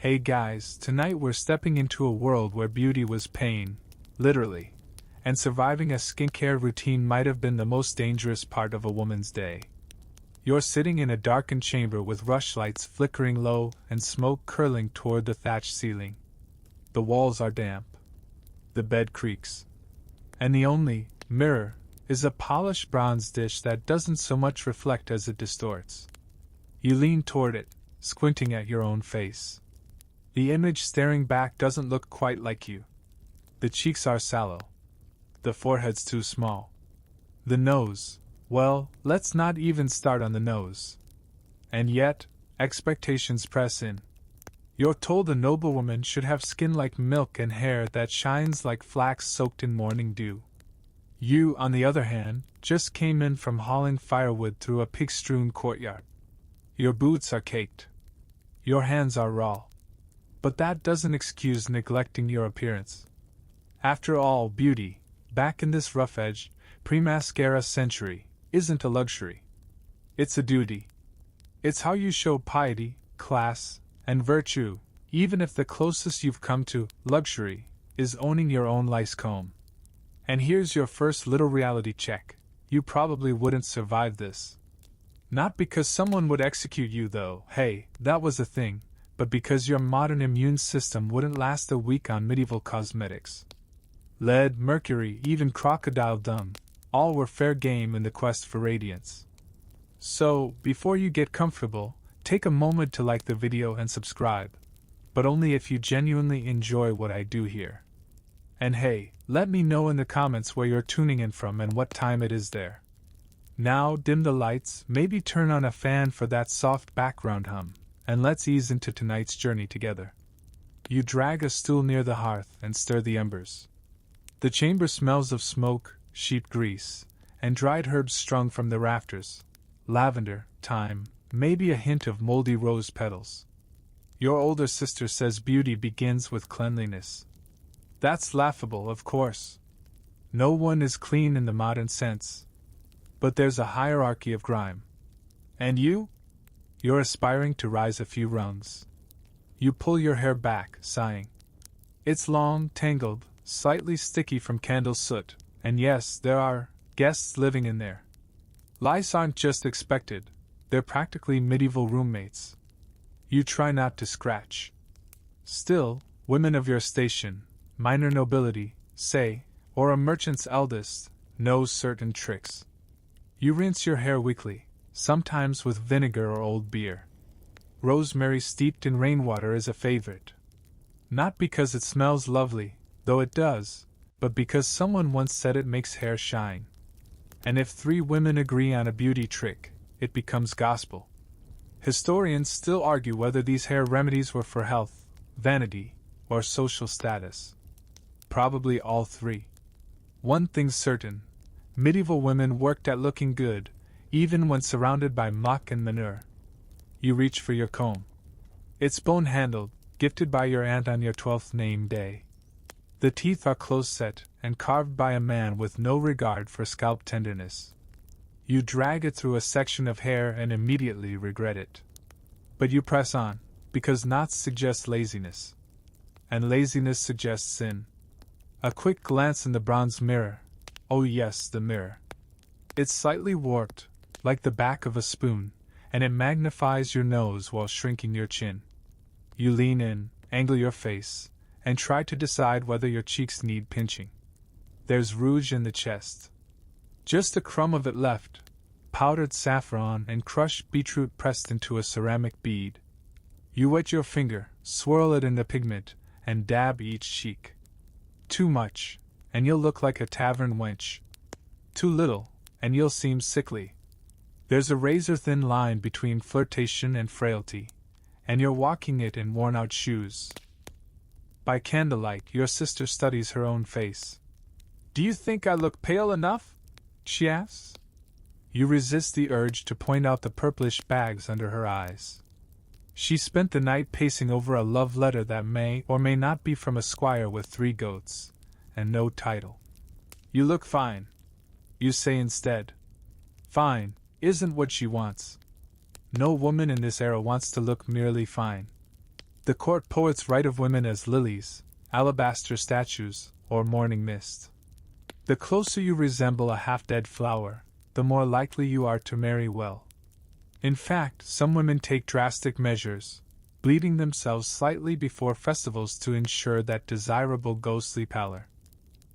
Hey guys, tonight we're stepping into a world where beauty was pain, literally, and surviving a skincare routine might have been the most dangerous part of a woman's day. You're sitting in a darkened chamber with rushlights flickering low and smoke curling toward the thatched ceiling. The walls are damp. The bed creaks. And the only mirror is a polished bronze dish that doesn't so much reflect as it distorts. You lean toward it, squinting at your own face. The image staring back doesn't look quite like you. The cheeks are sallow. The forehead's too small. The nose, well, let's not even start on the nose. And yet, expectations press in. You're told a noblewoman should have skin like milk and hair that shines like flax soaked in morning dew. You, on the other hand, just came in from hauling firewood through a pig-strewn courtyard. Your boots are caked. Your hands are raw. But that doesn't excuse neglecting your appearance. After all, beauty, back in this rough-edged, pre-mascara century, isn't a luxury. It's a duty. It's how you show piety, class, and virtue, even if the closest you've come to luxury is owning your own lice comb. And here's your first little reality check. You probably wouldn't survive this. Not because someone would execute you though, hey, that was a thing, but because your modern immune system wouldn't last a week on medieval cosmetics. Lead, mercury, even crocodile dung, all were fair game in the quest for radiance. So, before you get comfortable, take a moment to like the video and subscribe, but only if you genuinely enjoy what I do here. And hey, let me know in the comments where you're tuning in from and what time it is there. Now dim the lights, maybe turn on a fan for that soft background hum, and let's ease into tonight's journey together. You drag a stool near the hearth and stir the embers. The chamber smells of smoke, sheep grease, and dried herbs strung from the rafters. Lavender, thyme, maybe a hint of moldy rose petals. Your older sister says beauty begins with cleanliness. That's laughable, of course. No one is clean in the modern sense. But there's a hierarchy of grime. And you? You're aspiring to rise a few rungs. You pull your hair back, sighing. It's long, tangled, slightly sticky from candle soot, and yes, there are guests living in there. Lice aren't just expected, they're practically medieval roommates. You try not to scratch. Still, women of your station, minor nobility, say, or a merchant's eldest, knows certain tricks. You rinse your hair weekly, sometimes with vinegar or old beer. Rosemary steeped in rainwater is a favorite. Not because it smells lovely, though it does, but because someone once said it makes hair shine. And if 3 women agree on a beauty trick, it becomes gospel. Historians still argue whether these hair remedies were for health, vanity, or social status. Probably all 3. One thing's certain, medieval women worked at looking good, even when surrounded by muck and manure. You reach for your comb. It's bone-handled, gifted by your aunt on your 12th name day. The teeth are close-set and carved by a man with no regard for scalp tenderness. You drag it through a section of hair and immediately regret it. But you press on, because knots suggest laziness. And laziness suggests sin. A quick glance in the bronze mirror. Oh yes, the mirror. It's slightly warped, like the back of a spoon, and it magnifies your nose while shrinking your chin. You lean in, angle your face, and try to decide whether your cheeks need pinching. There's rouge in the chest. Just a crumb of it left, powdered saffron and crushed beetroot pressed into a ceramic bead. You wet your finger, swirl it in the pigment, and dab each cheek. Too much, and you'll look like a tavern wench. Too little, and you'll seem sickly. There's a razor-thin line between flirtation and frailty, and you're walking it in worn-out shoes. By candlelight, your sister studies her own face. "Do you think I look pale enough?" she asks. You resist the urge to point out the purplish bags under her eyes. She spent the night pacing over a love letter that may or may not be from a squire with 3 goats, and no title. "You look fine," you say instead. Fine isn't what she wants. No woman in this era wants to look merely fine. The court poets write of women as lilies, alabaster statues, or morning mist. The closer you resemble a half-dead flower, the more likely you are to marry well. In fact, some women take drastic measures, bleeding themselves slightly before festivals to ensure that desirable ghostly pallor.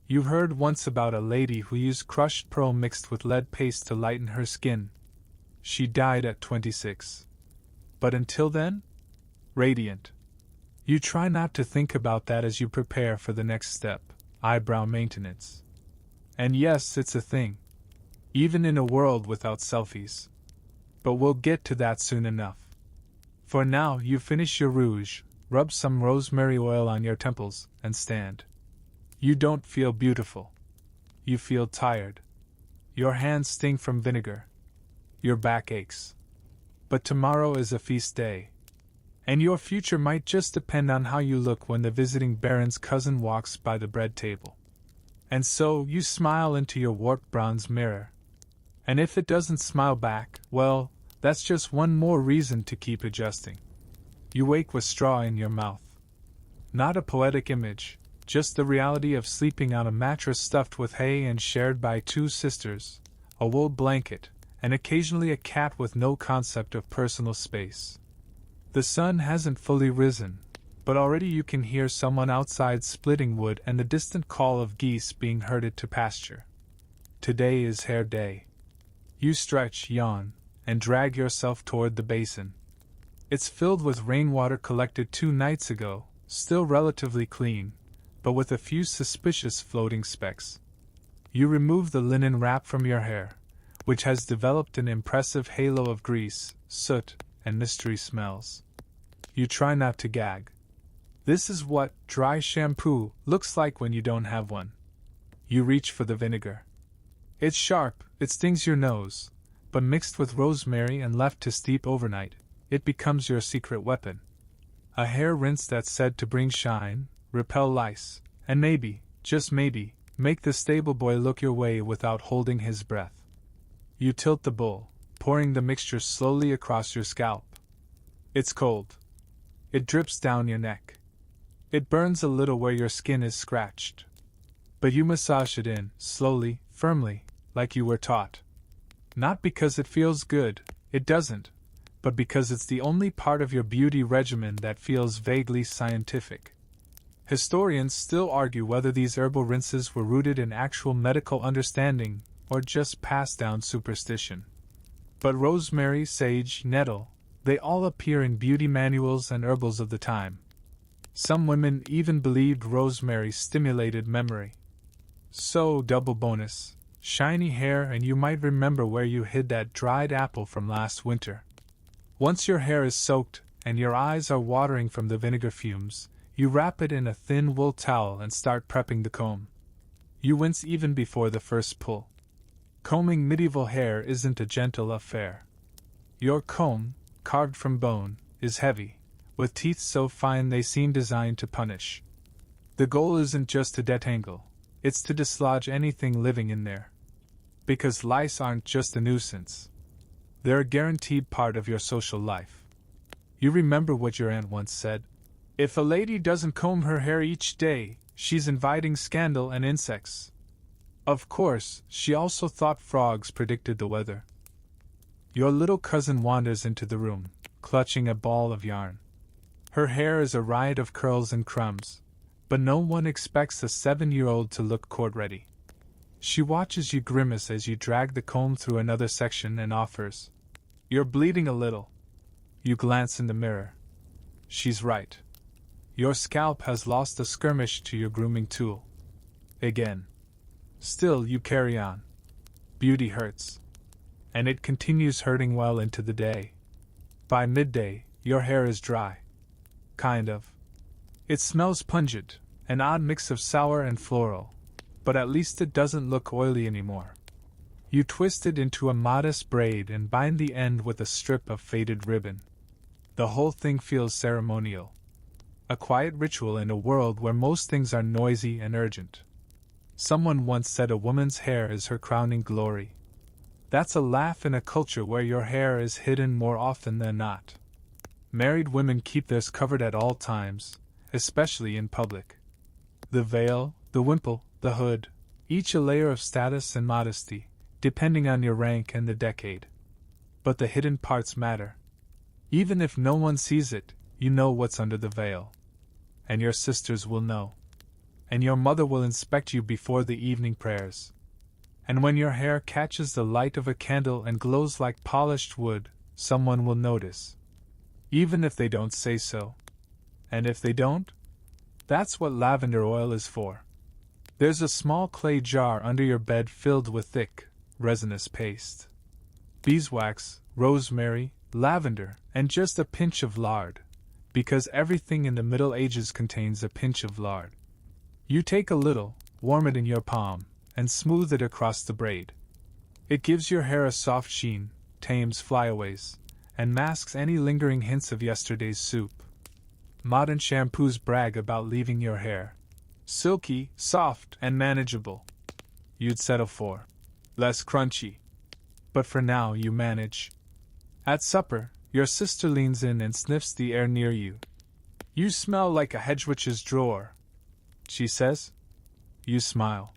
You heard once about a lady who used crushed pearl mixed with lead paste to lighten her skin. She died at 26. But until then? Radiant. You try not to think about that as you prepare for the next step, eyebrow maintenance. And yes, it's a thing. Even in a world without selfies. But we'll get to that soon enough. For now, you finish your rouge, rub some rosemary oil on your temples, and stand. You don't feel beautiful. You feel tired. Your hands sting from vinegar. Your back aches. But tomorrow is a feast day. And your future might just depend on how you look when the visiting baron's cousin walks by the bread table. And so, you smile into your warped bronze mirror. And if it doesn't smile back, well, that's just one more reason to keep adjusting. You wake with straw in your mouth. Not a poetic image, just the reality of sleeping on a mattress stuffed with hay and shared by two sisters, a wool blanket, and occasionally a cat with no concept of personal space. The sun hasn't fully risen, but already you can hear someone outside splitting wood and the distant call of geese being herded to pasture. Today is hair day. You stretch, yawn, and drag yourself toward the basin. It's filled with rainwater collected 2 nights ago, still relatively clean, but with a few suspicious floating specks. You remove the linen wrap from your hair, which has developed an impressive halo of grease, soot, and mystery smells. You try not to gag. This is what dry shampoo looks like when you don't have one. You reach for the vinegar. It's sharp, it stings your nose, but mixed with rosemary and left to steep overnight, it becomes your secret weapon. A hair rinse that's said to bring shine, repel lice, and maybe, just maybe, make the stable boy look your way without holding his breath. You tilt the bowl, pouring the mixture slowly across your scalp. It's cold. It drips down your neck. It burns a little where your skin is scratched. But you massage it in, slowly, firmly, like you were taught. Not because it feels good, it doesn't, but because it's the only part of your beauty regimen that feels vaguely scientific. Historians still argue whether these herbal rinses were rooted in actual medical understanding or just passed down superstition. But rosemary, sage, nettle, they all appear in beauty manuals and herbals of the time. Some women even believed rosemary stimulated memory. So, double bonus, shiny hair, and you might remember where you hid that dried apple from last winter. Once your hair is soaked, and your eyes are watering from the vinegar fumes, you wrap it in a thin wool towel and start prepping the comb. You wince even before the first pull. Combing medieval hair isn't a gentle affair. Your comb, carved from bone, is heavy, with teeth so fine they seem designed to punish. The goal isn't just to detangle, it's to dislodge anything living in there. Because lice aren't just a nuisance. They're a guaranteed part of your social life. You remember what your aunt once said? If a lady doesn't comb her hair each day, she's inviting scandal and insects. Of course, she also thought frogs predicted the weather. Your little cousin wanders into the room, clutching a ball of yarn. Her hair is a riot of curls and crumbs, but no one expects a 7-year-old to look court-ready. She watches you grimace as you drag the comb through another section and offers, "You're bleeding a little." You glance in the mirror. She's right. Your scalp has lost a skirmish to your grooming tool. Again. Still, you carry on. Beauty hurts. And it continues hurting well into the day. By midday, your hair is dry. Kind of. It smells pungent, an odd mix of sour and floral, but at least it doesn't look oily anymore. You twist it into a modest braid and bind the end with a strip of faded ribbon. The whole thing feels ceremonial. A quiet ritual in a world where most things are noisy and urgent. Someone once said a woman's hair is her crowning glory. That's a laugh in a culture where your hair is hidden more often than not. Married women keep theirs covered at all times, especially in public. The veil, the wimple, the hood, each a layer of status and modesty, depending on your rank and the decade. But the hidden parts matter. Even if no one sees it, you know what's under the veil. And your sisters will know. And your mother will inspect you before the evening prayers. And when your hair catches the light of a candle and glows like polished wood, someone will notice. Even if they don't say so. And if they don't? That's what lavender oil is for. There's a small clay jar under your bed filled with thick, resinous paste. Beeswax, rosemary, lavender, and just a pinch of lard, because everything in the Middle Ages contains a pinch of lard. You take a little, warm it in your palm, and smooth it across the braid. It gives your hair a soft sheen, tames flyaways, and masks any lingering hints of yesterday's soup. Modern shampoos brag about leaving your hair silky, soft, and manageable. You'd settle for less crunchy. But for now you manage. At supper, your sister leans in and sniffs the air near you. "You smell like a hedge witch's drawer," she says. You smile.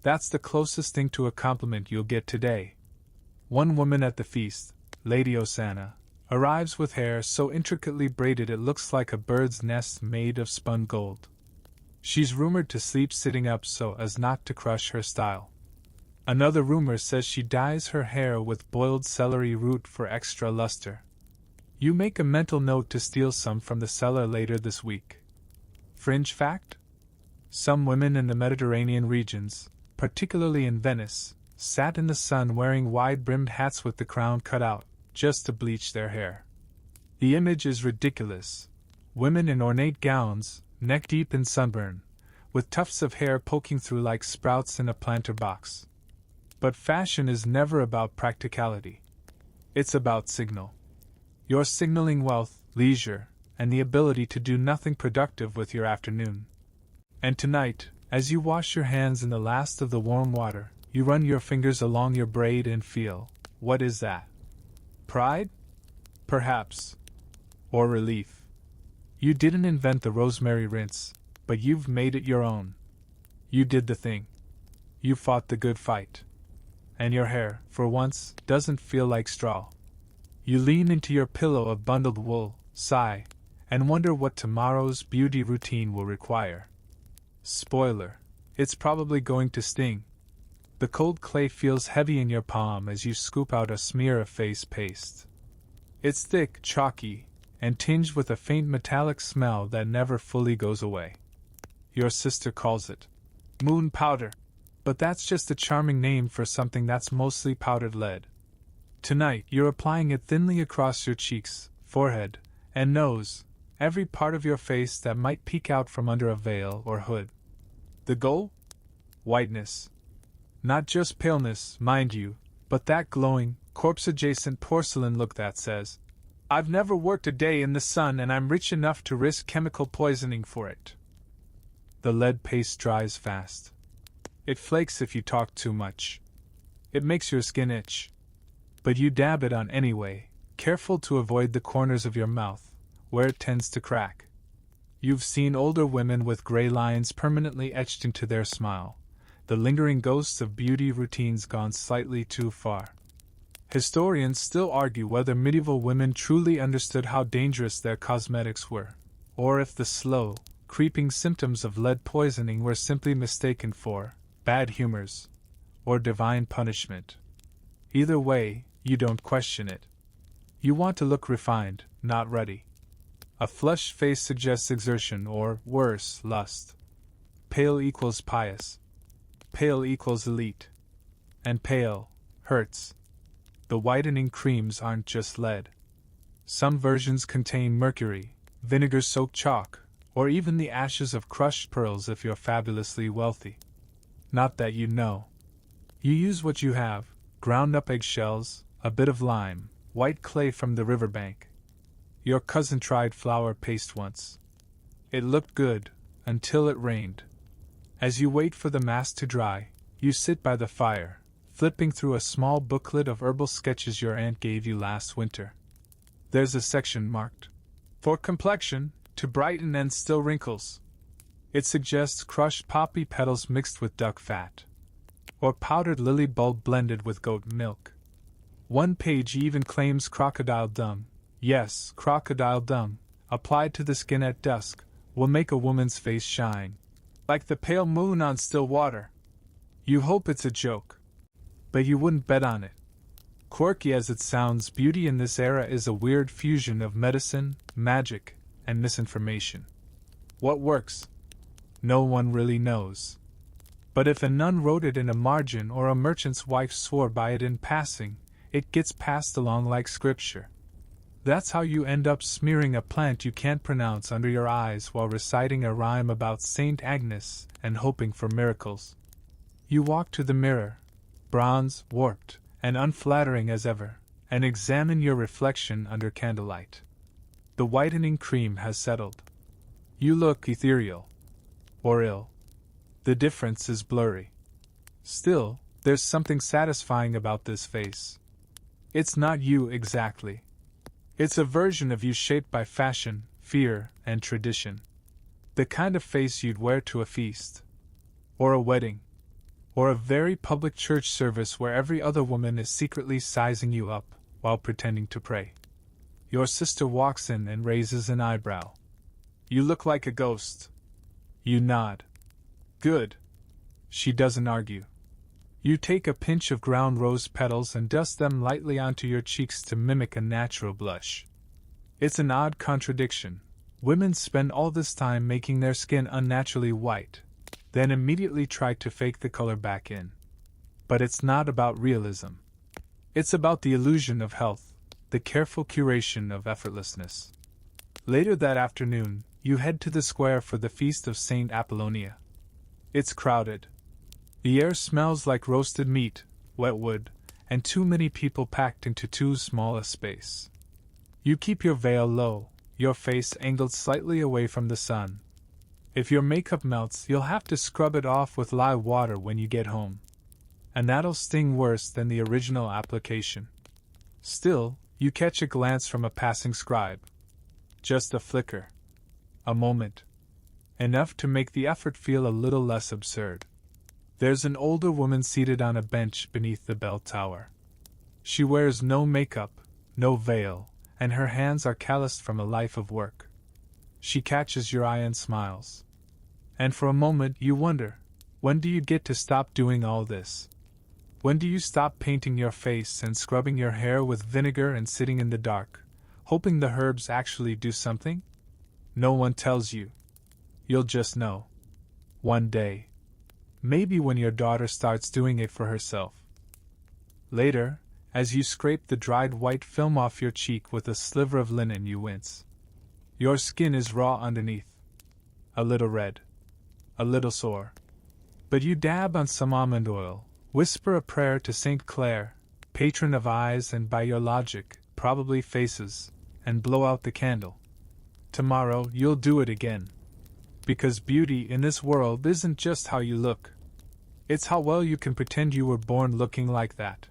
That's the closest thing to a compliment you'll get today. One woman at the feast, Lady Osanna, arrives with hair so intricately braided it looks like a bird's nest made of spun gold. She's rumored to sleep sitting up so as not to crush her style. Another rumor says she dyes her hair with boiled celery root for extra luster. You make a mental note to steal some from the cellar later this week. Fringe fact? Some women in the Mediterranean regions, particularly in Venice, sat in the sun wearing wide-brimmed hats with the crown cut out, just to bleach their hair. The image is ridiculous. Women in ornate gowns, neck-deep in sunburn, with tufts of hair poking through like sprouts in a planter box. But fashion is never about practicality. It's about signal. You're signaling wealth, leisure, and the ability to do nothing productive with your afternoon. And tonight, as you wash your hands in the last of the warm water, you run your fingers along your braid and feel, what is that? Pride? Perhaps. Or relief. You didn't invent the rosemary rinse, but you've made it your own. You did the thing. You fought the good fight. And your hair, for once, doesn't feel like straw. You lean into your pillow of bundled wool, sigh, and wonder what tomorrow's beauty routine will require. Spoiler: it's probably going to sting. The cold clay feels heavy in your palm as you scoop out a smear of face paste. It's thick, chalky, and tinged with a faint metallic smell that never fully goes away. Your sister calls it moon powder, but that's just a charming name for something that's mostly powdered lead. Tonight, you're applying it thinly across your cheeks, forehead, and nose, every part of your face that might peek out from under a veil or hood. The goal? Whiteness. Not just paleness, mind you, but that glowing, corpse-adjacent porcelain look that says, "I've never worked a day in the sun and I'm rich enough to risk chemical poisoning for it." The lead paste dries fast. It flakes if you talk too much. It makes your skin itch. But you dab it on anyway, careful to avoid the corners of your mouth, where it tends to crack. You've seen older women with gray lines permanently etched into their smile, the lingering ghosts of beauty routines gone slightly too far. Historians still argue whether medieval women truly understood how dangerous their cosmetics were, or if the slow, creeping symptoms of lead poisoning were simply mistaken for bad humors or divine punishment. Either way, you don't question it. You want to look refined, not ruddy. A flushed face suggests exertion or, worse, lust. Pale equals pious. Pale equals elite. And pale hurts. The whitening creams aren't just lead. Some versions contain mercury, vinegar-soaked chalk, or even the ashes of crushed pearls if you're fabulously wealthy. Not that you know. You use what you have: ground-up eggshells, a bit of lime, white clay from the riverbank. Your cousin tried flour paste once. It looked good, until it rained. As you wait for the mask to dry, you sit by the fire, flipping through a small booklet of herbal sketches your aunt gave you last winter. There's a section marked For complexion, to brighten and still wrinkles. It suggests crushed poppy petals mixed with duck fat. Or powdered lily bulb blended with goat milk. One page even claims crocodile dung. Yes, crocodile dung, applied to the skin at dusk, will make a woman's face shine. Like the pale moon on still water. You hope it's a joke. But you wouldn't bet on it. Quirky as it sounds, beauty in this era is a weird fusion of medicine, magic, and misinformation. What works? No one really knows. But if a nun wrote it in a margin or a merchant's wife swore by it in passing, it gets passed along like scripture. That's how you end up smearing a plant you can't pronounce under your eyes while reciting a rhyme about Saint Agnes and hoping for miracles. You walk to the mirror, bronze, warped, and unflattering as ever, and examine your reflection under candlelight. The whitening cream has settled. You look ethereal. Or ill. The difference is blurry. Still, there's something satisfying about this face. It's not you exactly. It's a version of you shaped by fashion, fear, and tradition. The kind of face you'd wear to a feast. Or a wedding. Or a very public church service where every other woman is secretly sizing you up while pretending to pray. Your sister walks in and raises an eyebrow. You look like a ghost. You nod. Good. She doesn't argue. You take a pinch of ground rose petals and dust them lightly onto your cheeks to mimic a natural blush. It's an odd contradiction. Women spend all this time making their skin unnaturally white, then immediately try to fake the color back in. But it's not about realism. It's about the illusion of health, the careful curation of effortlessness. Later that afternoon, you head to the square for the feast of Saint Apollonia. It's crowded. The air smells like roasted meat, wet wood, and too many people packed into too small a space. You keep your veil low, your face angled slightly away from the sun. If your makeup melts, you'll have to scrub it off with live water when you get home. And that'll sting worse than the original application. Still, you catch a glance from a passing scribe. Just a flicker. A moment. Enough to make the effort feel a little less absurd. There's an older woman seated on a bench beneath the bell tower. She wears no makeup, no veil, and her hands are calloused from a life of work. She catches your eye and smiles. And for a moment you wonder, when do you get to stop doing all this? When do you stop painting your face and scrubbing your hair with vinegar and sitting in the dark, hoping the herbs actually do something? No one tells you. You'll just know. One day. Maybe when your daughter starts doing it for herself. Later, as you scrape the dried white film off your cheek with a sliver of linen, you wince. Your skin is raw underneath. A little red. A little sore. But you dab on some almond oil, whisper a prayer to St. Clair, patron of eyes and by your logic, probably faces, and blow out the candle. Tomorrow you'll do it again. Because beauty in this world isn't just how you look. It's how well you can pretend you were born looking like that.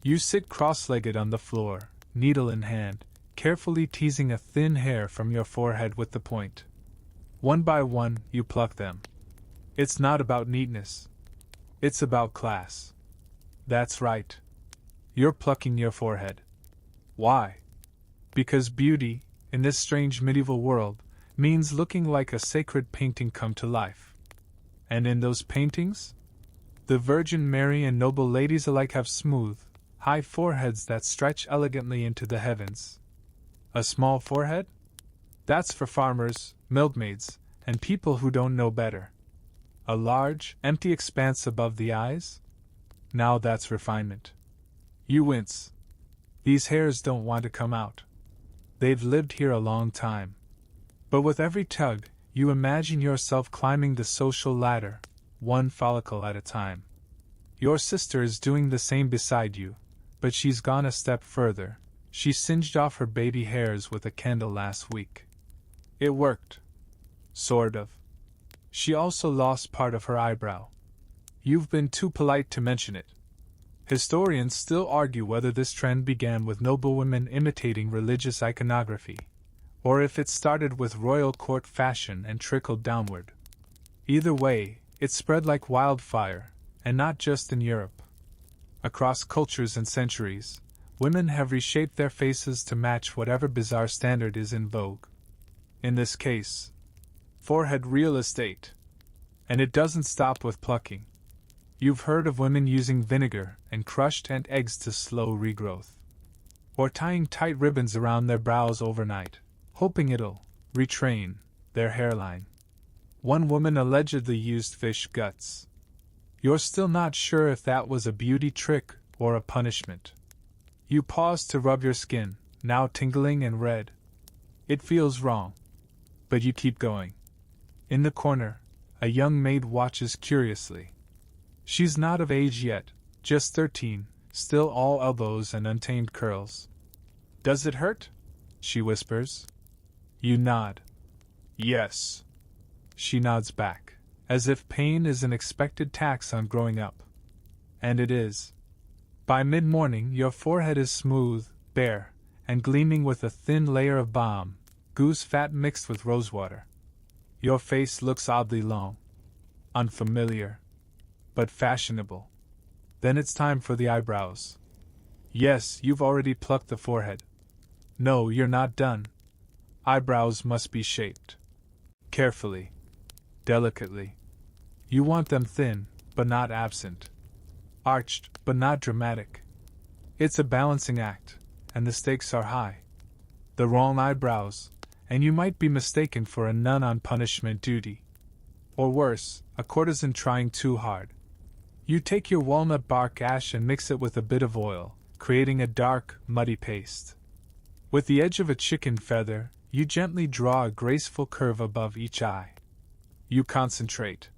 You sit cross-legged on the floor, needle in hand, carefully teasing a thin hair from your forehead with the point. One by one, you pluck them. It's not about neatness. It's about class. That's right. You're plucking your forehead. Why? Because beauty, in this strange medieval world, means looking like a sacred painting come to life. And in those paintings, the Virgin Mary and noble ladies alike have smooth, high foreheads that stretch elegantly into the heavens. A small forehead? That's for farmers, milkmaids, and people who don't know better. A large, empty expanse above the eyes? Now that's refinement. You wince. These hairs don't want to come out. They've lived here a long time. But with every tug, you imagine yourself climbing the social ladder, one follicle at a time. Your sister is doing the same beside you, but she's gone a step further. She singed off her baby hairs with a candle last week. It worked. Sort of. She also lost part of her eyebrow. You've been too polite to mention it. Historians still argue whether this trend began with noblewomen imitating religious iconography, or if it started with royal court fashion and trickled downward. Either way, it spread like wildfire, and not just in Europe. Across cultures and centuries, women have reshaped their faces to match whatever bizarre standard is in vogue. In this case, forehead real estate. And it doesn't stop with plucking. You've heard of women using vinegar and crushed ant eggs to slow regrowth. Or tying tight ribbons around their brows overnight, hoping it'll retrain their hairline. One woman allegedly used fish guts. You're still not sure if that was a beauty trick or a punishment. You pause to rub your skin, now tingling and red. It feels wrong. But you keep going. In the corner, a young maid watches curiously. She's not of age yet, just 13, still all elbows and untamed curls. "Does it hurt?" she whispers. You nod. "Yes." She nods back, as if pain is an expected tax on growing up. And it is. By mid-morning, your forehead is smooth, bare, and gleaming with a thin layer of balm, goose fat mixed with rosewater. Your face looks oddly long. Unfamiliar. But fashionable. Then it's time for the eyebrows. Yes, you've already plucked the forehead. No, you're not done. Eyebrows must be shaped. Carefully. Delicately. You want them thin, but not absent. Arched, but not dramatic. It's a balancing act, and the stakes are high. The wrong eyebrows, and you might be mistaken for a nun on punishment duty. Or worse, a courtesan trying too hard. You take your walnut bark ash and mix it with a bit of oil, creating a dark, muddy paste. With the edge of a chicken feather, you gently draw a graceful curve above each eye. You concentrate.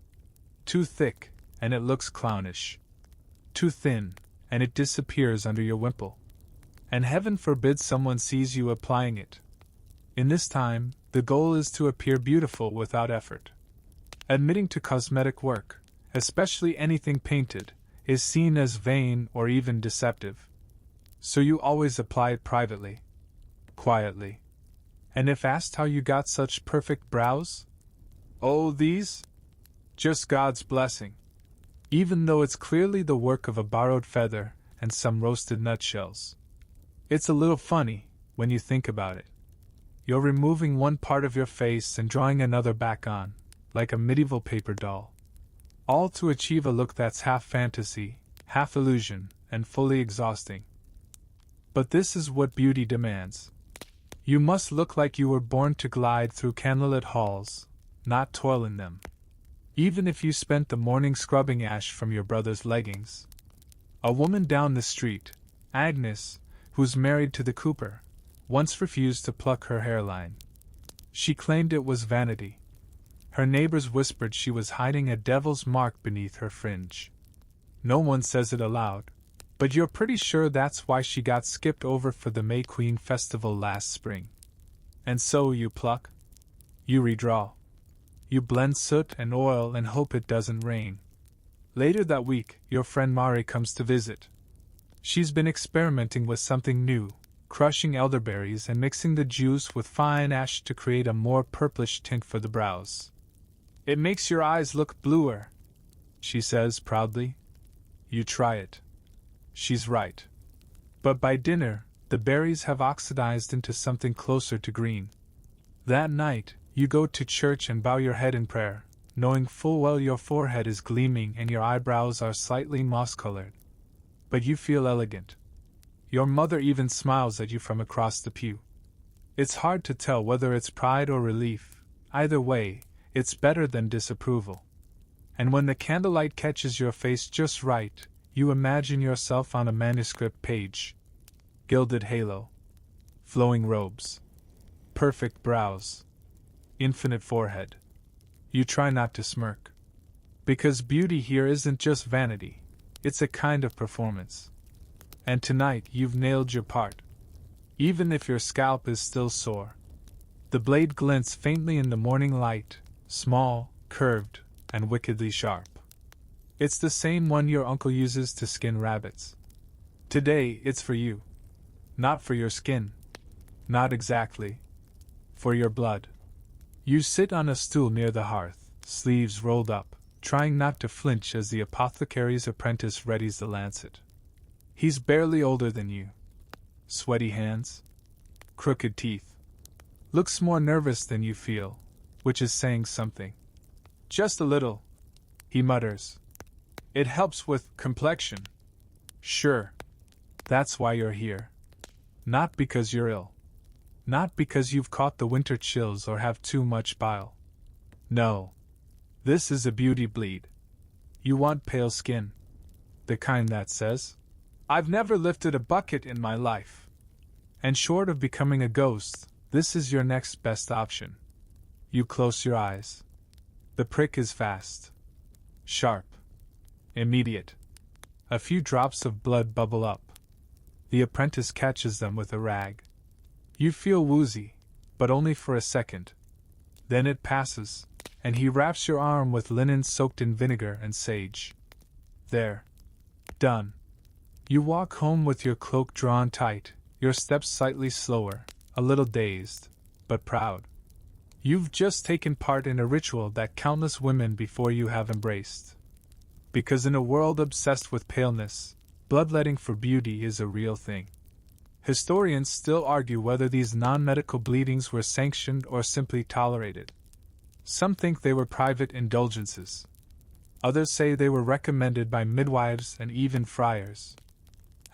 Too thick, and it looks clownish. Too thin, and it disappears under your wimple. And heaven forbid someone sees you applying it. In this time, the goal is to appear beautiful without effort. Admitting to cosmetic work, especially anything painted, is seen as vain or even deceptive. So you always apply it privately. Quietly. And if asked how you got such perfect brows? Oh, these? Just God's blessing. Even though it's clearly the work of a borrowed feather and some roasted nutshells. It's a little funny, when you think about it. You're removing one part of your face and drawing another back on, like a medieval paper doll. All to achieve a look that's half fantasy, half illusion, and fully exhausting. But this is what beauty demands. You must look like you were born to glide through candlelit halls, not toil in them. Even if you spent the morning scrubbing ash from your brother's leggings. A woman down the street, Agnes, who's married to the cooper, once refused to pluck her hairline. She claimed it was vanity. Her neighbors whispered she was hiding a devil's mark beneath her fringe. No one says it aloud, but you're pretty sure that's why she got skipped over for the May Queen festival last spring. And so you pluck. You redraw. You blend soot and oil and hope it doesn't rain. Later that week, your friend Mari comes to visit. She's been experimenting with something new, crushing elderberries and mixing the juice with fine ash to create a more purplish tint for the brows. "It makes your eyes look bluer," she says proudly. You try it. She's right. But by dinner, the berries have oxidized into something closer to green. That night, you go to church and bow your head in prayer, knowing full well your forehead is gleaming and your eyebrows are slightly moss-colored. But you feel elegant. Your mother even smiles at you from across the pew. It's hard to tell whether it's pride or relief. Either way, it's better than disapproval. And when the candlelight catches your face just right, you imagine yourself on a manuscript page. Gilded halo. Flowing robes. Perfect brows. Infinite forehead. You try not to smirk. Because beauty here isn't just vanity, it's a kind of performance. And tonight you've nailed your part. Even if your scalp is still sore. The blade glints faintly in the morning light, small, curved, and wickedly sharp. It's the same one your uncle uses to skin rabbits. Today it's for you. Not for your skin. Not exactly. For your blood. You sit on a stool near the hearth, sleeves rolled up, trying not to flinch as the apothecary's apprentice readies the lancet. He's barely older than you. Sweaty hands. Crooked teeth. Looks more nervous than you feel, which is saying something. Just a little, he mutters. It helps with complexion. Sure. That's why you're here. Not because you're ill. Not because you've caught the winter chills or have too much bile. No. This is a beauty bleed. You want pale skin. The kind that says, I've never lifted a bucket in my life. And short of becoming a ghost, this is your next best option. You close your eyes. The prick is fast. Sharp. Immediate. A few drops of blood bubble up. The apprentice catches them with a rag. You feel woozy, but only for a second. Then it passes, and he wraps your arm with linen soaked in vinegar and sage. There. Done. You walk home with your cloak drawn tight, your steps slightly slower, a little dazed, but proud. You've just taken part in a ritual that countless women before you have embraced. Because in a world obsessed with paleness, bloodletting for beauty is a real thing. Historians still argue whether these non-medical bleedings were sanctioned or simply tolerated. Some think they were private indulgences. Others say they were recommended by midwives and even friars.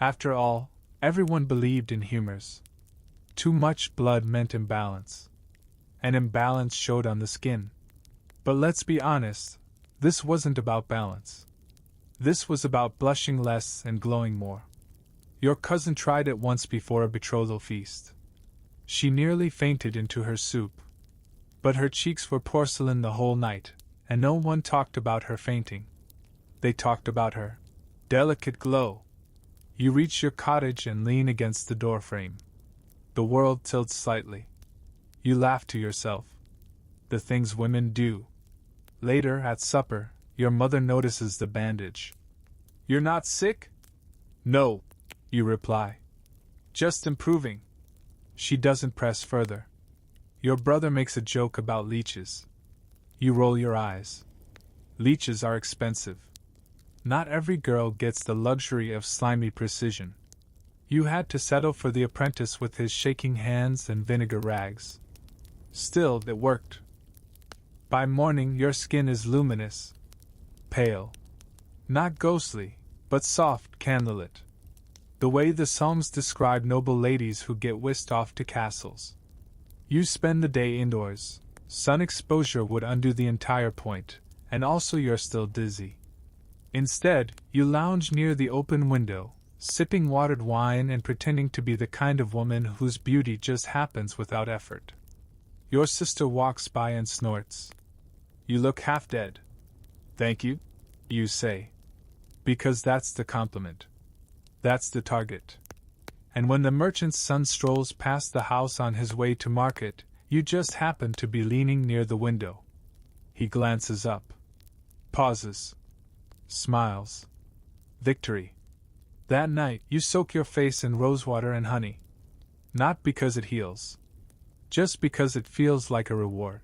After all, everyone believed in humors. Too much blood meant imbalance. And imbalance showed on the skin. But let's be honest, this wasn't about balance. This was about blushing less and glowing more. Your cousin tried it once before a betrothal feast. She nearly fainted into her soup. But her cheeks were porcelain the whole night, and no one talked about her fainting. They talked about her delicate glow. You reach your cottage and lean against the doorframe. The world tilts slightly. You laugh to yourself. The things women do. Later, at supper, your mother notices the bandage. You're not sick? No, you reply. Just improving. She doesn't press further. Your brother makes a joke about leeches. You roll your eyes. Leeches are expensive. Not every girl gets the luxury of slimy precision. You had to settle for the apprentice with his shaking hands and vinegar rags. Still, it worked. By morning, your skin is luminous. Pale. Not ghostly, but soft, candlelit. The way the Psalms describe noble ladies who get whisked off to castles. You spend the day indoors. Sun exposure would undo the entire point, and also you're still dizzy. Instead, you lounge near the open window, sipping watered wine and pretending to be the kind of woman whose beauty just happens without effort. Your sister walks by and snorts. You look half dead. Thank you, you say. Because that's the compliment. That's the target. And when the merchant's son strolls past the house on his way to market, you just happen to be leaning near the window. He glances up. Pauses. Smiles. Victory. That night, you soak your face in rosewater and honey. Not because it heals. Just because it feels like a reward.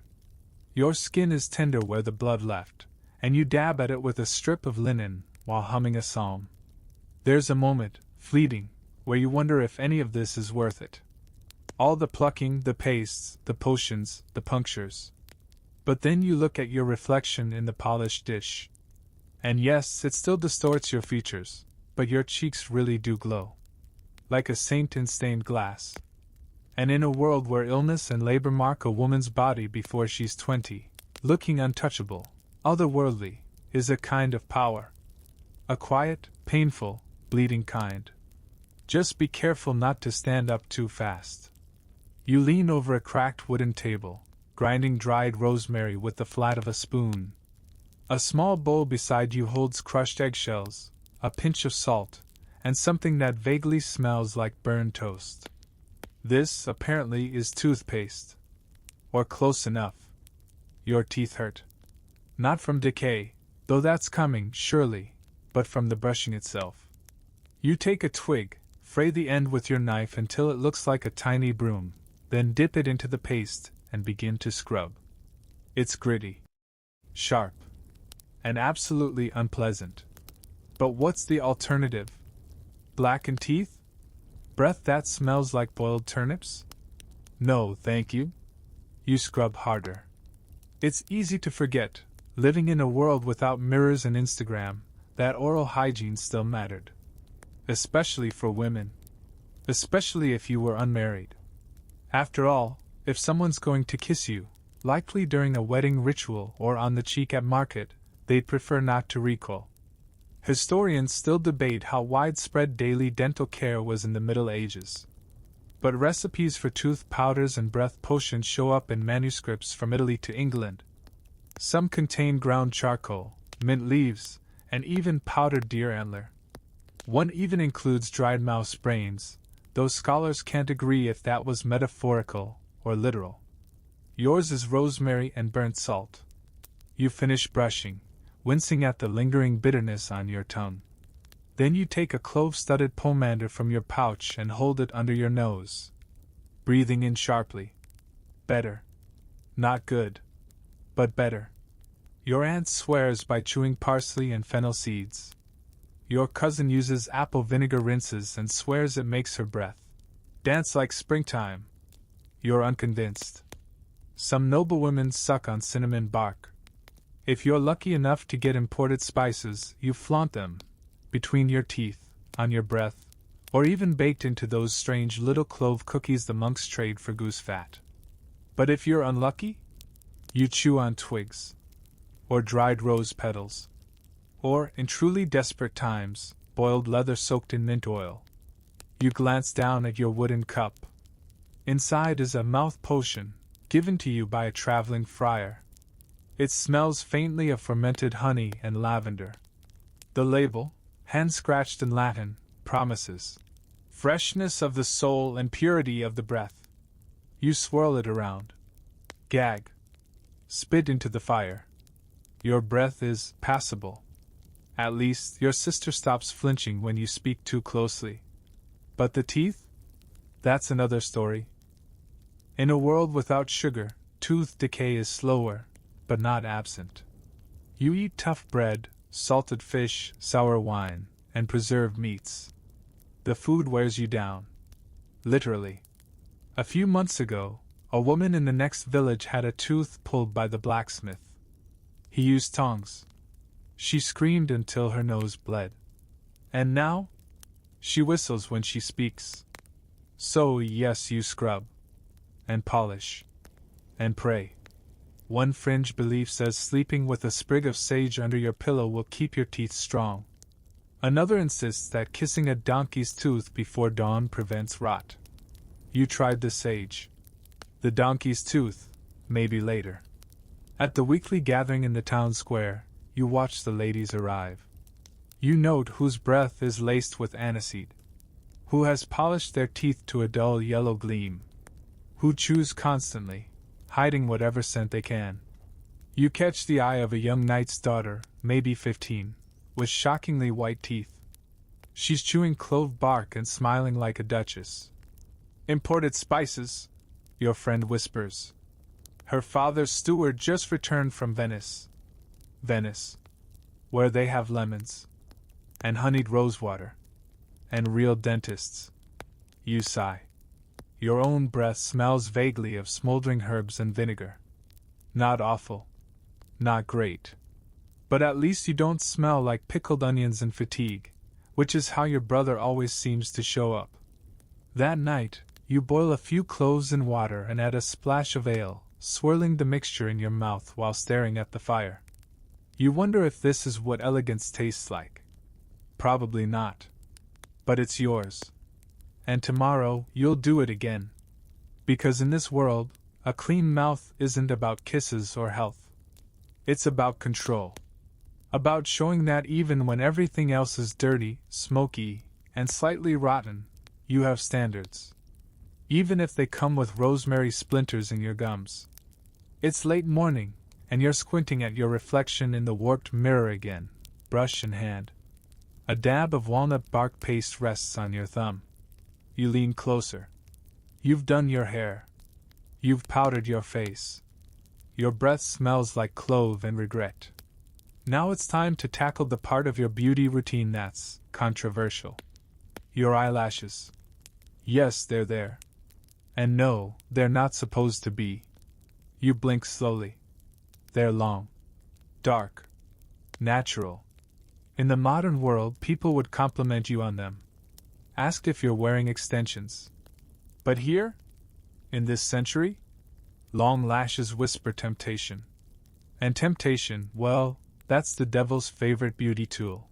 Your skin is tender where the blood left, and you dab at it with a strip of linen while humming a psalm. There's a moment, fleeting, where you wonder if any of this is worth it. All the plucking, the pastes, the potions, the punctures. But then you look at your reflection in the polished dish. And yes, it still distorts your features, but your cheeks really do glow. Like a saint in stained glass. And in a world where illness and labor mark a woman's body before she's 20, looking untouchable, otherworldly, is a kind of power. A quiet, painful, bleeding kind. Just be careful not to stand up too fast. You lean over a cracked wooden table, grinding dried rosemary with the flat of a spoon. A small bowl beside you holds crushed eggshells, a pinch of salt, and something that vaguely smells like burned toast. This, apparently, is toothpaste. Or close enough. Your teeth hurt. Not from decay, though that's coming, surely, but from the brushing itself. You take a twig, fray the end with your knife until it looks like a tiny broom, Then dip it into the paste and begin to scrub. It's gritty, sharp, and absolutely unpleasant. But what's the alternative? Blackened teeth? Breath that smells like boiled turnips? No, thank you. You scrub harder. It's easy to forget, living in a world without mirrors and Instagram, that oral hygiene still mattered. Especially for women. Especially if you were unmarried. After all, if someone's going to kiss you, likely during a wedding ritual or on the cheek at market, they'd prefer not to recoil. Historians still debate how widespread daily dental care was in the Middle Ages. But recipes for tooth powders and breath potions show up in manuscripts from Italy to England. Some contain ground charcoal, mint leaves, and even powdered deer antler. One even includes dried mouse brains, though scholars can't agree if that was metaphorical or literal. Yours is rosemary and burnt salt. You finish brushing, wincing at the lingering bitterness on your tongue. Then you take a clove-studded pomander from your pouch and hold it under your nose, breathing in sharply. Better. Not good. But better. Your aunt swears by chewing parsley and fennel seeds. Your cousin uses apple vinegar rinses and swears it makes her breath dance like springtime. You're unconvinced. Some noblewomen suck on cinnamon bark. If you're lucky enough to get imported spices, you flaunt them, between your teeth, on your breath, or even baked into those strange little clove cookies the monks trade for goose fat. But if you're unlucky, you chew on twigs, or dried rose petals, or, in truly desperate times, boiled leather soaked in mint oil. You glance down at your wooden cup. Inside is a mouth potion, given to you by a traveling friar. It smells faintly of fermented honey and lavender. The label, hand-scratched in Latin, promises freshness of the soul and purity of the breath. You swirl it around. Gag. Spit into the fire. Your breath is passable. At least, your sister stops flinching when you speak too closely. But the teeth? That's another story. In a world without sugar, tooth decay is slower, but not absent. You eat tough bread, salted fish, sour wine, and preserved meats. The food wears you down. Literally. A few months ago, a woman in the next village had a tooth pulled by the blacksmith. He used tongs. She screamed until her nose bled. And now? She whistles when she speaks. So, yes, you scrub. And polish. And pray. One fringe belief says sleeping with a sprig of sage under your pillow will keep your teeth strong. Another insists that kissing a donkey's tooth before dawn prevents rot. You tried the sage. The donkey's tooth, maybe later. At the weekly gathering in the town square, you watch the ladies arrive. You note whose breath is laced with aniseed, who has polished their teeth to a dull yellow gleam, who chews constantly, hiding whatever scent they can. You catch the eye of a young knight's daughter, maybe 15, with shockingly white teeth. She's chewing clove bark and smiling like a duchess. Imported spices, your friend whispers. Her father's steward just returned from Venice. Venice, where they have lemons, and honeyed rosewater, and real dentists. You sigh. Your own breath smells vaguely of smoldering herbs and vinegar. Not awful. Not great. But at least you don't smell like pickled onions and fatigue, which is how your brother always seems to show up. That night, you boil a few cloves in water and add a splash of ale, swirling the mixture in your mouth while staring at the fire. You wonder if this is what elegance tastes like. Probably not. But it's yours. And tomorrow you'll do it again. Because in this world, a clean mouth isn't about kisses or health. It's about control. About showing that even when everything else is dirty, smoky, and slightly rotten, you have standards. Even if they come with rosemary splinters in your gums. It's late morning, and you're squinting at your reflection in the warped mirror again, brush in hand. A dab of walnut bark paste rests on your thumb. You lean closer. You've done your hair, You've powdered your face. Your breath smells like clove and regret. Now it's time to tackle the part of your beauty routine that's controversial. Your eyelashes. Yes, they're there. And no, they're not supposed to be. You blink slowly. They're long. Dark. Natural. In the modern world, people would compliment you on them. Ask if you're wearing extensions. But here? In this century? Long lashes whisper temptation. And temptation, well, that's the devil's favorite beauty tool.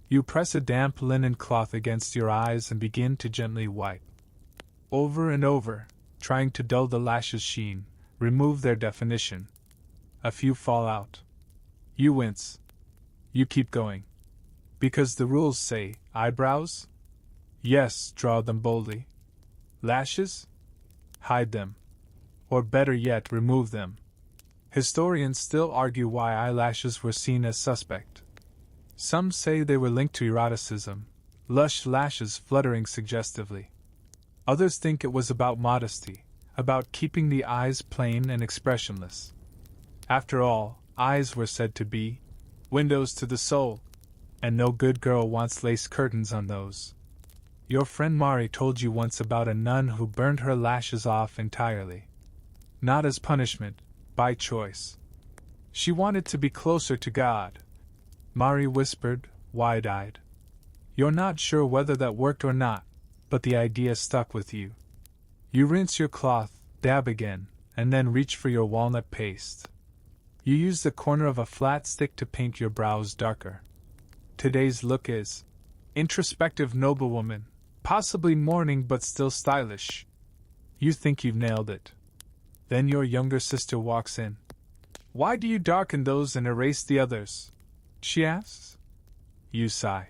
You press a damp linen cloth against your eyes and begin to gently wipe. Over and over, trying to dull the lashes' sheen, remove their definition. A few fall out. You wince. You keep going. Because the rules say, eyebrows? Yes, draw them boldly. Lashes? Hide them. Or better yet, remove them. Historians still argue why eyelashes were seen as suspect. Some say they were linked to eroticism, lush lashes fluttering suggestively. Others think it was about modesty, about keeping the eyes plain and expressionless. After all, eyes were said to be windows to the soul, and no good girl wants lace curtains on those. Your friend Mari told you once about a nun who burned her lashes off entirely. Not as punishment, by choice. She wanted to be closer to God. Mari whispered, wide-eyed. You're not sure whether that worked or not, but the idea stuck with you. You rinse your cloth, dab again, and then reach for your walnut paste. You use the corner of a flat stick to paint your brows darker. Today's look is introspective noblewoman, possibly mourning but still stylish. You think you've nailed it. Then your younger sister walks in. Why do you darken those and erase the others? She asks. You sigh.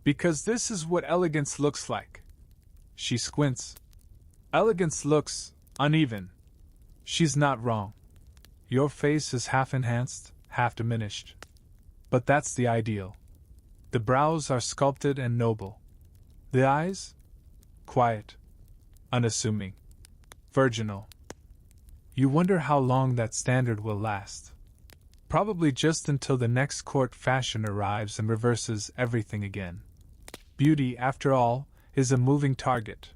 Because this is what elegance looks like. She squints. Elegance looks uneven. She's not wrong. Your face is half enhanced, half diminished. But that's the ideal. The brows are sculpted and noble. The eyes? Quiet. Unassuming. Virginal. You wonder how long that standard will last. Probably just until the next court fashion arrives and reverses everything again. Beauty, after all, is a moving target.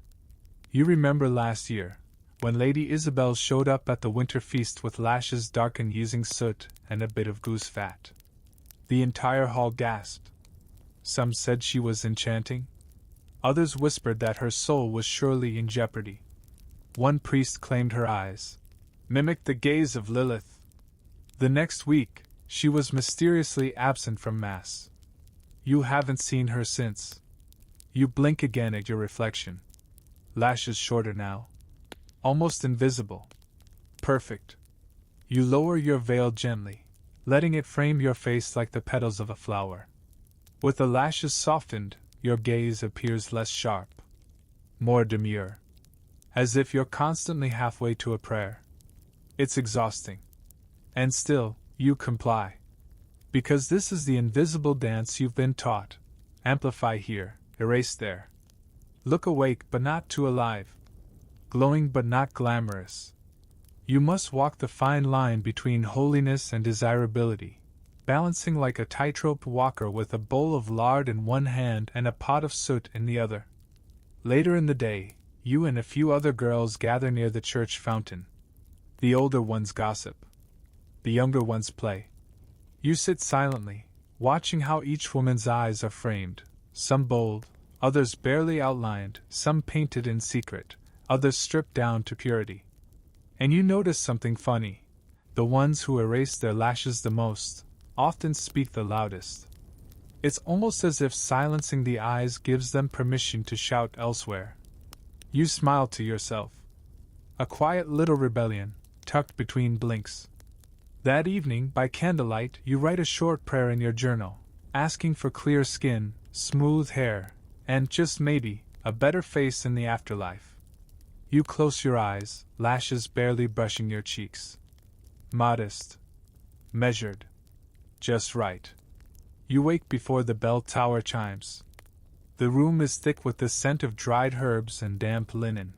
You remember last year, when Lady Isabel showed up at the winter feast with lashes darkened using soot and a bit of goose fat. The entire hall gasped. Some said she was enchanting. Others whispered that her soul was surely in jeopardy. One priest claimed her eyes mimicked the gaze of Lilith. The next week, she was mysteriously absent from Mass. You haven't seen her since. You blink again at your reflection. Lashes shorter now. Almost invisible. Perfect. You lower your veil gently, letting it frame your face like the petals of a flower. With the lashes softened, your gaze appears less sharp. More demure. As if you're constantly halfway to a prayer. It's exhausting. And still, you comply. Because this is the invisible dance you've been taught. Amplify here, erase there. Look awake but not too alive. Glowing but not glamorous. You must walk the fine line between holiness and desirability, balancing like a tightrope walker with a bowl of lard in one hand and a pot of soot in the other. Later in the day, you and a few other girls gather near the church fountain. The older ones gossip. The younger ones play. You sit silently, watching how each woman's eyes are framed, some bold, others barely outlined, some painted in secret, others stripped down to purity. And you notice something funny. The ones who erase their lashes the most often speak the loudest. It's almost as if silencing the eyes gives them permission to shout elsewhere. You smile to yourself. A quiet little rebellion, tucked between blinks. That evening, by candlelight, you write a short prayer in your journal, asking for clear skin, smooth hair, and, just maybe, a better face in the afterlife. You close your eyes, lashes barely brushing your cheeks. Modest. Measured. Just right. You wake before the bell tower chimes. The room is thick with the scent of dried herbs and damp linen.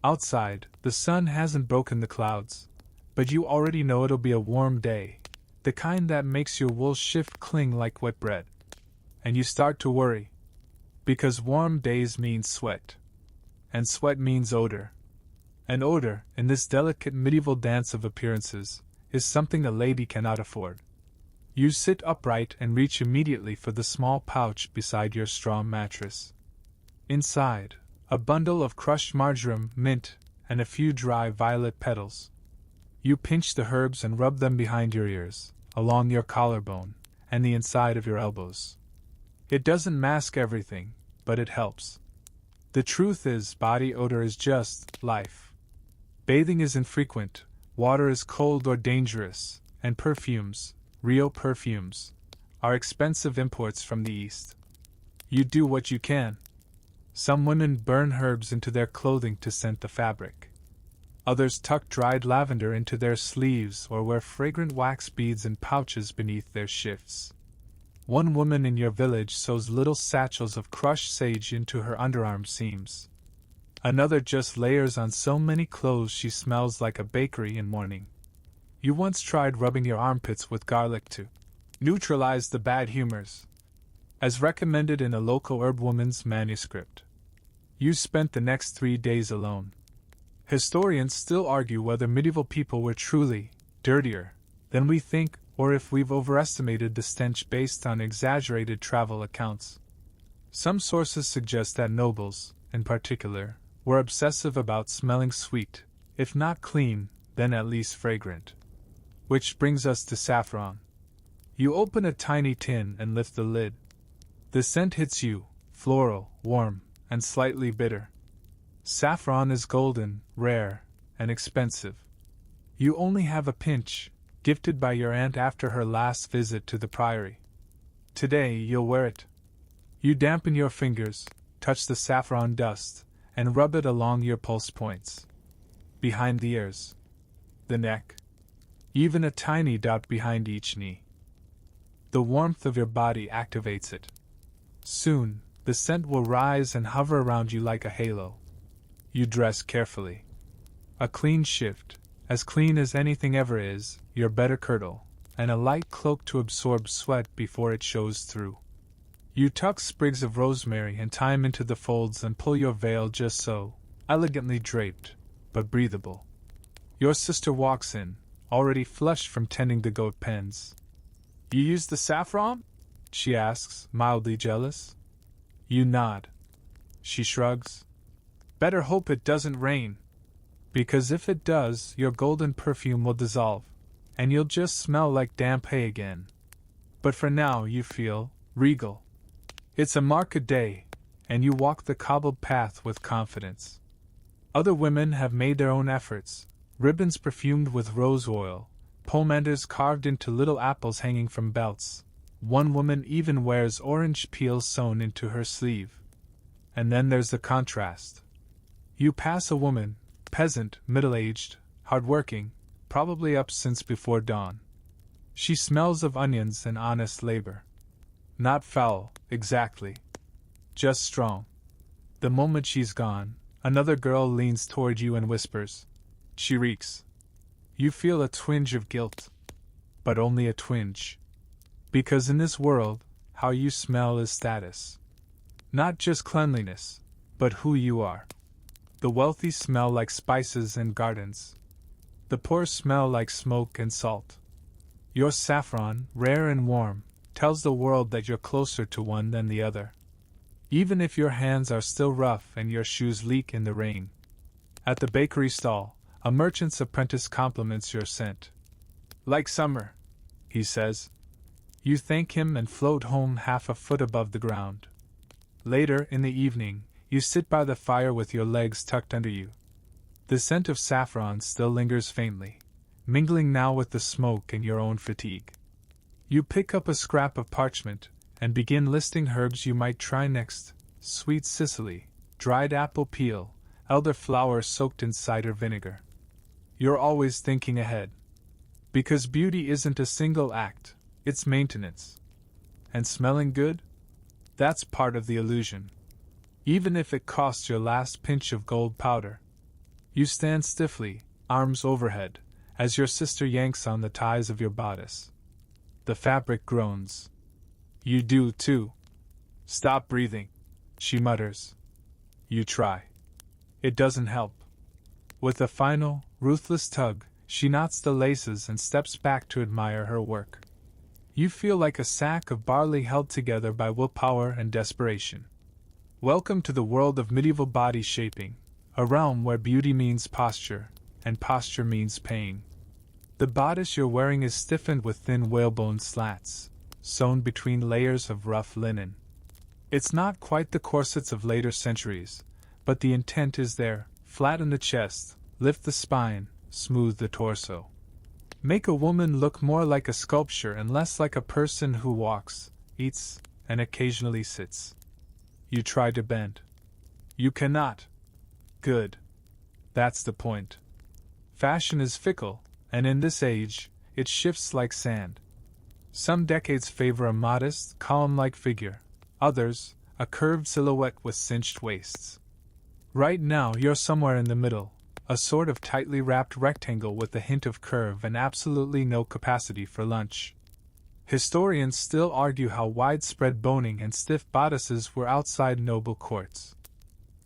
Outside, the sun hasn't broken the clouds, but you already know it'll be a warm day, the kind that makes your wool shift cling like wet bread. And you start to worry. Because warm days mean sweat. And sweat means odor. And odor, in this delicate medieval dance of appearances, is something a lady cannot afford. You sit upright and reach immediately for the small pouch beside your straw mattress. Inside, a bundle of crushed marjoram, mint, and a few dry violet petals. You pinch the herbs and rub them behind your ears, along your collarbone, and the inside of your elbows. It doesn't mask everything, but it helps. The truth is, body odor is just life. Bathing is infrequent, water is cold or dangerous, and perfumes, real perfumes, are expensive imports from the East. You do what you can. Some women burn herbs into their clothing to scent the fabric. Others tuck dried lavender into their sleeves or wear fragrant wax beads in pouches beneath their shifts. One woman in your village sews little satchels of crushed sage into her underarm seams. Another just layers on so many clothes she smells like a bakery in morning. You once tried rubbing your armpits with garlic to neutralize the bad humors, as recommended in a local herb woman's manuscript. You spent the next 3 days alone. Historians still argue whether medieval people were truly dirtier than we think, or if we've overestimated the stench based on exaggerated travel accounts. Some sources suggest that nobles, in particular, were obsessive about smelling sweet, if not clean, then at least fragrant. Which brings us to saffron. You open a tiny tin and lift the lid. The scent hits you, floral, warm, and slightly bitter. Saffron is golden, rare, and expensive. You only have a pinch, gifted by your aunt after her last visit to the priory. Today you'll wear it. You dampen your fingers, touch the saffron dust, and rub it along your pulse points. Behind the ears. The neck. Even a tiny dot behind each knee. The warmth of your body activates it. Soon, the scent will rise and hover around you like a halo. You dress carefully. A clean shift, as clean as anything ever is, your better kirtle, and a light cloak to absorb sweat before it shows through. You tuck sprigs of rosemary and thyme into the folds and pull your veil just so, elegantly draped, but breathable. Your sister walks in, already flushed from tending the goat pens. You use the saffron? She asks, mildly jealous. You nod. She shrugs. Better hope it doesn't rain. Because if it does, your golden perfume will dissolve, and you'll just smell like damp hay again. But for now you feel regal. It's a market day, and you walk the cobbled path with confidence. Other women have made their own efforts, ribbons perfumed with rose oil, pomanders carved into little apples hanging from belts. One woman even wears orange peel sewn into her sleeve. And then there's the contrast. You pass a woman, peasant, middle-aged, hard-working, probably up since before dawn. She smells of onions and honest labor. Not foul, exactly. Just strong. The moment she's gone, another girl leans toward you and whispers, "She reeks." You feel a twinge of guilt. But only a twinge. Because in this world, how you smell is status. Not just cleanliness, but who you are. The wealthy smell like spices and gardens. The poor smell like smoke and salt. Your saffron, rare and warm, tells the world that you're closer to one than the other. Even if your hands are still rough and your shoes leak in the rain. At the bakery stall, a merchant's apprentice compliments your scent. Like summer, he says. You thank him and float home half a foot above the ground. Later, in the evening, you sit by the fire with your legs tucked under you. The scent of saffron still lingers faintly, mingling now with the smoke and your own fatigue. You pick up a scrap of parchment and begin listing herbs you might try next: sweet cicely, dried apple peel, elderflower soaked in cider vinegar. You're always thinking ahead. Because beauty isn't a single act, it's maintenance. And smelling good? That's part of the illusion. Even if it costs your last pinch of gold powder. You stand stiffly, arms overhead, as your sister yanks on the ties of your bodice. The fabric groans. You do too. Stop breathing, she mutters. You try. It doesn't help. With a final, ruthless tug, she knots the laces and steps back to admire her work. You feel like a sack of barley held together by willpower and desperation. Welcome to the world of medieval body shaping, a realm where beauty means posture, and posture means pain. The bodice you're wearing is stiffened with thin whalebone slats, sewn between layers of rough linen. It's not quite the corsets of later centuries, but the intent is there: flatten the chest, lift the spine, smooth the torso. Make a woman look more like a sculpture and less like a person who walks, eats, and occasionally sits. You try to bend. You cannot. Good. That's the point. Fashion is fickle, and in this age, it shifts like sand. Some decades favor a modest, column-like figure. Others, a curved silhouette with cinched waists. Right now you're somewhere in the middle, a sort of tightly wrapped rectangle with a hint of curve and absolutely no capacity for lunch. Historians still argue how widespread boning and stiff bodices were outside noble courts.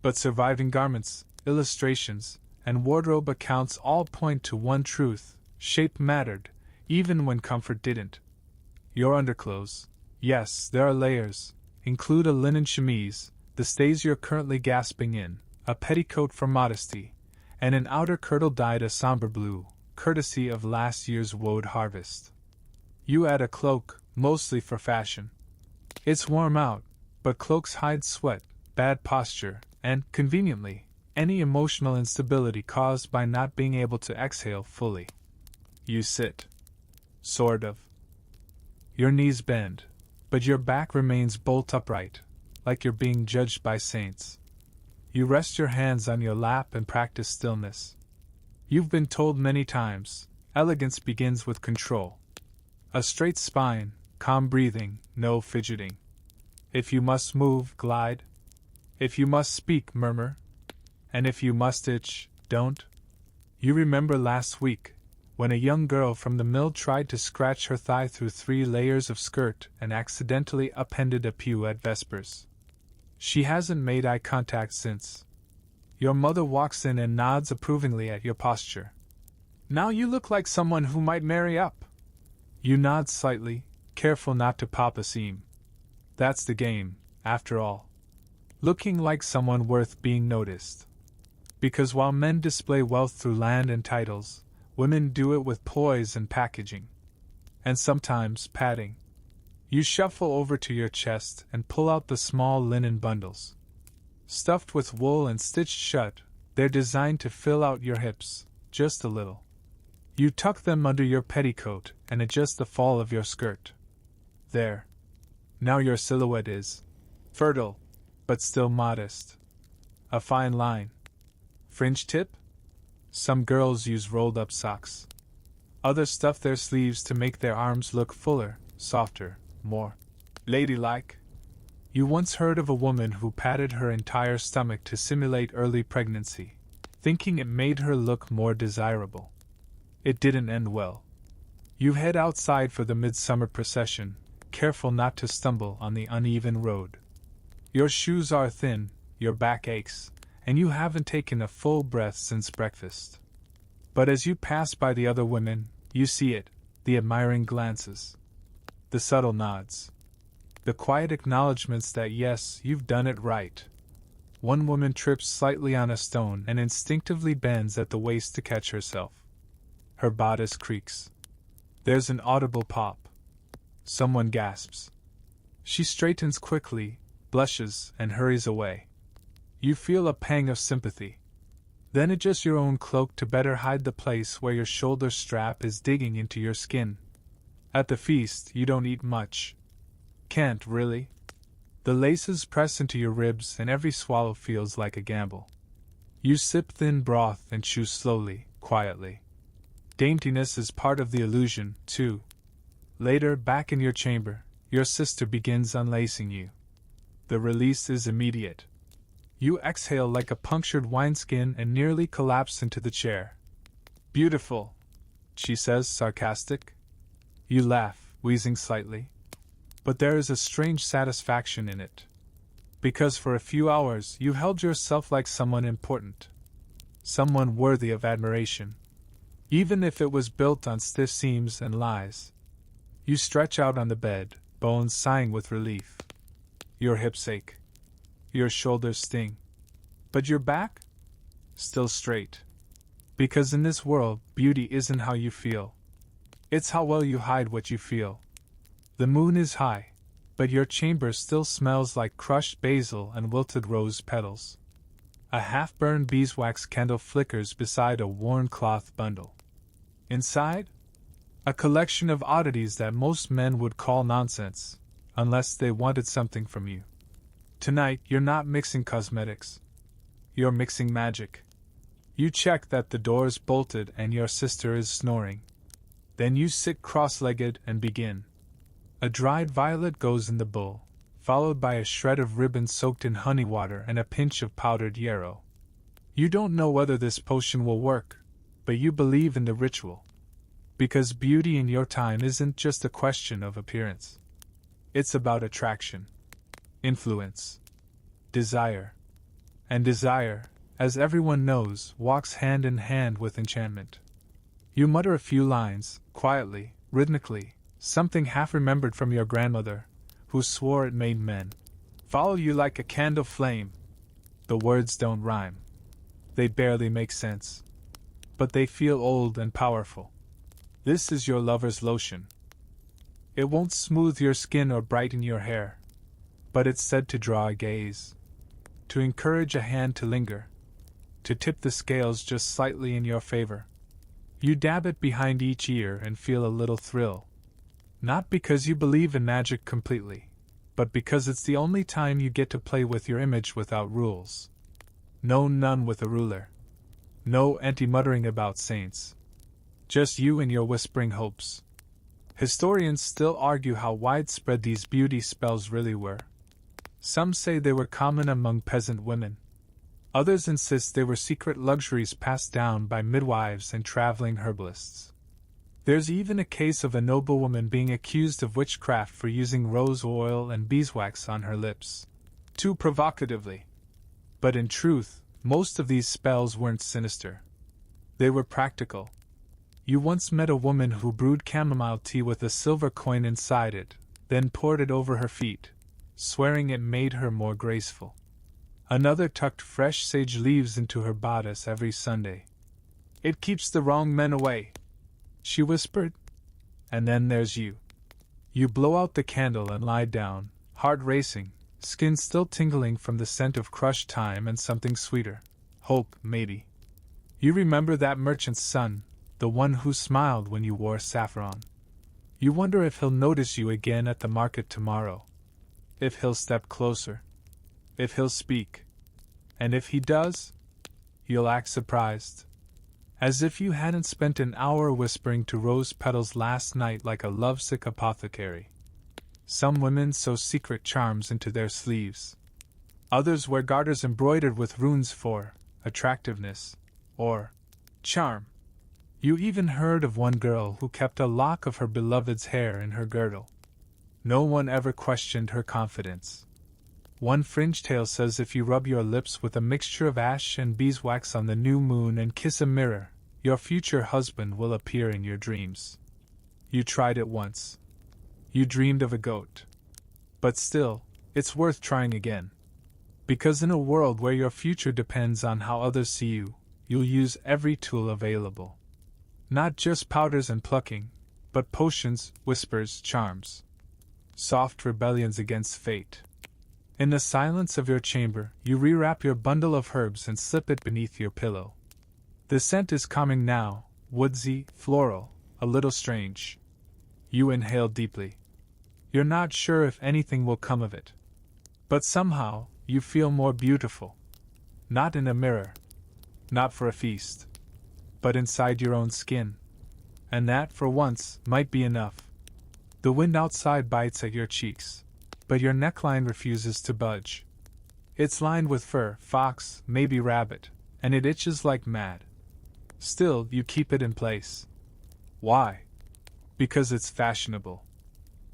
But surviving garments, illustrations, and wardrobe accounts all point to one truth: shape mattered, even when comfort didn't. Your underclothes, yes, there are layers, include a linen chemise, the stays you're currently gasping in, a petticoat for modesty, and an outer kirtle dyed a somber blue, courtesy of last year's woad harvest. You add a cloak, mostly for fashion. It's warm out, but cloaks hide sweat, bad posture, and, conveniently, any emotional instability caused by not being able to exhale fully. You sit. Sort of. Your knees bend, but your back remains bolt upright, like you're being judged by saints. You rest your hands on your lap and practice stillness. You've been told many times, elegance begins with control. A straight spine, calm breathing, no fidgeting. If you must move, glide. If you must speak, murmur. And if you must itch, don't. You remember last week, when a young girl from the mill tried to scratch her thigh through 3 layers of skirt and accidentally upended a pew at Vespers. She hasn't made eye contact since. Your mother walks in and nods approvingly at your posture. Now you look like someone who might marry up. You nod slightly, careful not to pop a seam. That's the game, after all. Looking like someone worth being noticed. Because while men display wealth through land and titles, women do it with poise and packaging. And sometimes padding. You shuffle over to your chest and pull out the small linen bundles. Stuffed with wool and stitched shut, they're designed to fill out your hips, just a little. You tuck them under your petticoat and adjust the fall of your skirt. There. Now your silhouette is fertile, but still modest. A fine line. Fringe tip? Some girls use rolled-up socks. Others stuff their sleeves to make their arms look fuller, softer, more ladylike. You once heard of a woman who patted her entire stomach to simulate early pregnancy, thinking it made her look more desirable. It didn't end well. You head outside for the midsummer procession, careful not to stumble on the uneven road. Your shoes are thin, your back aches, and you haven't taken a full breath since breakfast. But as you pass by the other women, you see it, the admiring glances. The subtle nods. The quiet acknowledgments that yes, you've done it right. One woman trips slightly on a stone and instinctively bends at the waist to catch herself. Her bodice creaks. There's an audible pop. Someone gasps. She straightens quickly, blushes, and hurries away. You feel a pang of sympathy. Then adjust your own cloak to better hide the place where your shoulder strap is digging into your skin. At the feast, you don't eat much. Can't, really. The laces press into your ribs and every swallow feels like a gamble. You sip thin broth and chew slowly, quietly. Daintiness is part of the illusion, too. Later, back in your chamber, your sister begins unlacing you. The release is immediate. You exhale like a punctured wineskin and nearly collapse into the chair. Beautiful, she says, sarcastic. You laugh, wheezing slightly. But there is a strange satisfaction in it. Because for a few hours you held yourself like someone important. Someone worthy of admiration. Even if it was built on stiff seams and lies. You stretch out on the bed, bones sighing with relief. Your hips ache. Your shoulders sting. But your back? Still straight. Because in this world, beauty isn't how you feel. It's how well you hide what you feel. The moon is high, but your chamber still smells like crushed basil and wilted rose petals. A half-burned beeswax candle flickers beside a worn cloth bundle. Inside? A collection of oddities that most men would call nonsense, unless they wanted something from you. Tonight, you're not mixing cosmetics. You're mixing magic. You check that the door's bolted and your sister is snoring. Then you sit cross-legged and begin. A dried violet goes in the bowl, followed by a shred of ribbon soaked in honey water and a pinch of powdered yarrow. You don't know whether this potion will work, but you believe in the ritual. Because beauty in your time isn't just a question of appearance. It's about attraction, influence, desire. And desire, as everyone knows, walks hand in hand with enchantment. You mutter a few lines, quietly, rhythmically, something half-remembered from your grandmother, who swore it made men follow you like a candle flame. The words don't rhyme. They barely make sense. But they feel old and powerful. This is your lover's lotion. It won't smooth your skin or brighten your hair, but it's said to draw a gaze, to encourage a hand to linger, to tip the scales just slightly in your favor. You dab it behind each ear and feel a little thrill. Not because you believe in magic completely, but because it's the only time you get to play with your image without rules. No nun with a ruler. No anti-muttering about saints. Just you and your whispering hopes. Historians still argue how widespread these beauty spells really were. Some say they were common among peasant women. Others insist they were secret luxuries passed down by midwives and traveling herbalists. There's even a case of a noblewoman being accused of witchcraft for using rose oil and beeswax on her lips. Too provocatively. But in truth, most of these spells weren't sinister. They were practical. You once met a woman who brewed chamomile tea with a silver coin inside it, then poured it over her feet, swearing it made her more graceful. Another tucked fresh sage leaves into her bodice every Sunday. It keeps the wrong men away, she whispered. And then there's you. You blow out the candle and lie down, heart racing, skin still tingling from the scent of crushed thyme and something sweeter. Hope, maybe. You remember that merchant's son, the one who smiled when you wore saffron. You wonder if he'll notice you again at the market tomorrow. If he'll step closer. If he'll speak. And if he does, you'll act surprised. As if you hadn't spent an hour whispering to rose petals last night like a lovesick apothecary. Some women sew secret charms into their sleeves. Others wear garters embroidered with runes for attractiveness or charm. You even heard of one girl who kept a lock of her beloved's hair in her girdle. No one ever questioned her confidence. One fringe tale says if you rub your lips with a mixture of ash and beeswax on the new moon and kiss a mirror, your future husband will appear in your dreams. You tried it once. You dreamed of a goat. But still, it's worth trying again. Because in a world where your future depends on how others see you, you'll use every tool available. Not just powders and plucking, but potions, whispers, charms. Soft rebellions against fate. In the silence of your chamber, you rewrap your bundle of herbs and slip it beneath your pillow. The scent is calming now, woodsy, floral, a little strange. You inhale deeply. You're not sure if anything will come of it. But somehow, you feel more beautiful. Not in a mirror. Not for a feast. But inside your own skin. And that, for once, might be enough. The wind outside bites at your cheeks, but your neckline refuses to budge. It's lined with fur, fox, maybe rabbit, and it itches like mad. Still, you keep it in place. Why? Because it's fashionable.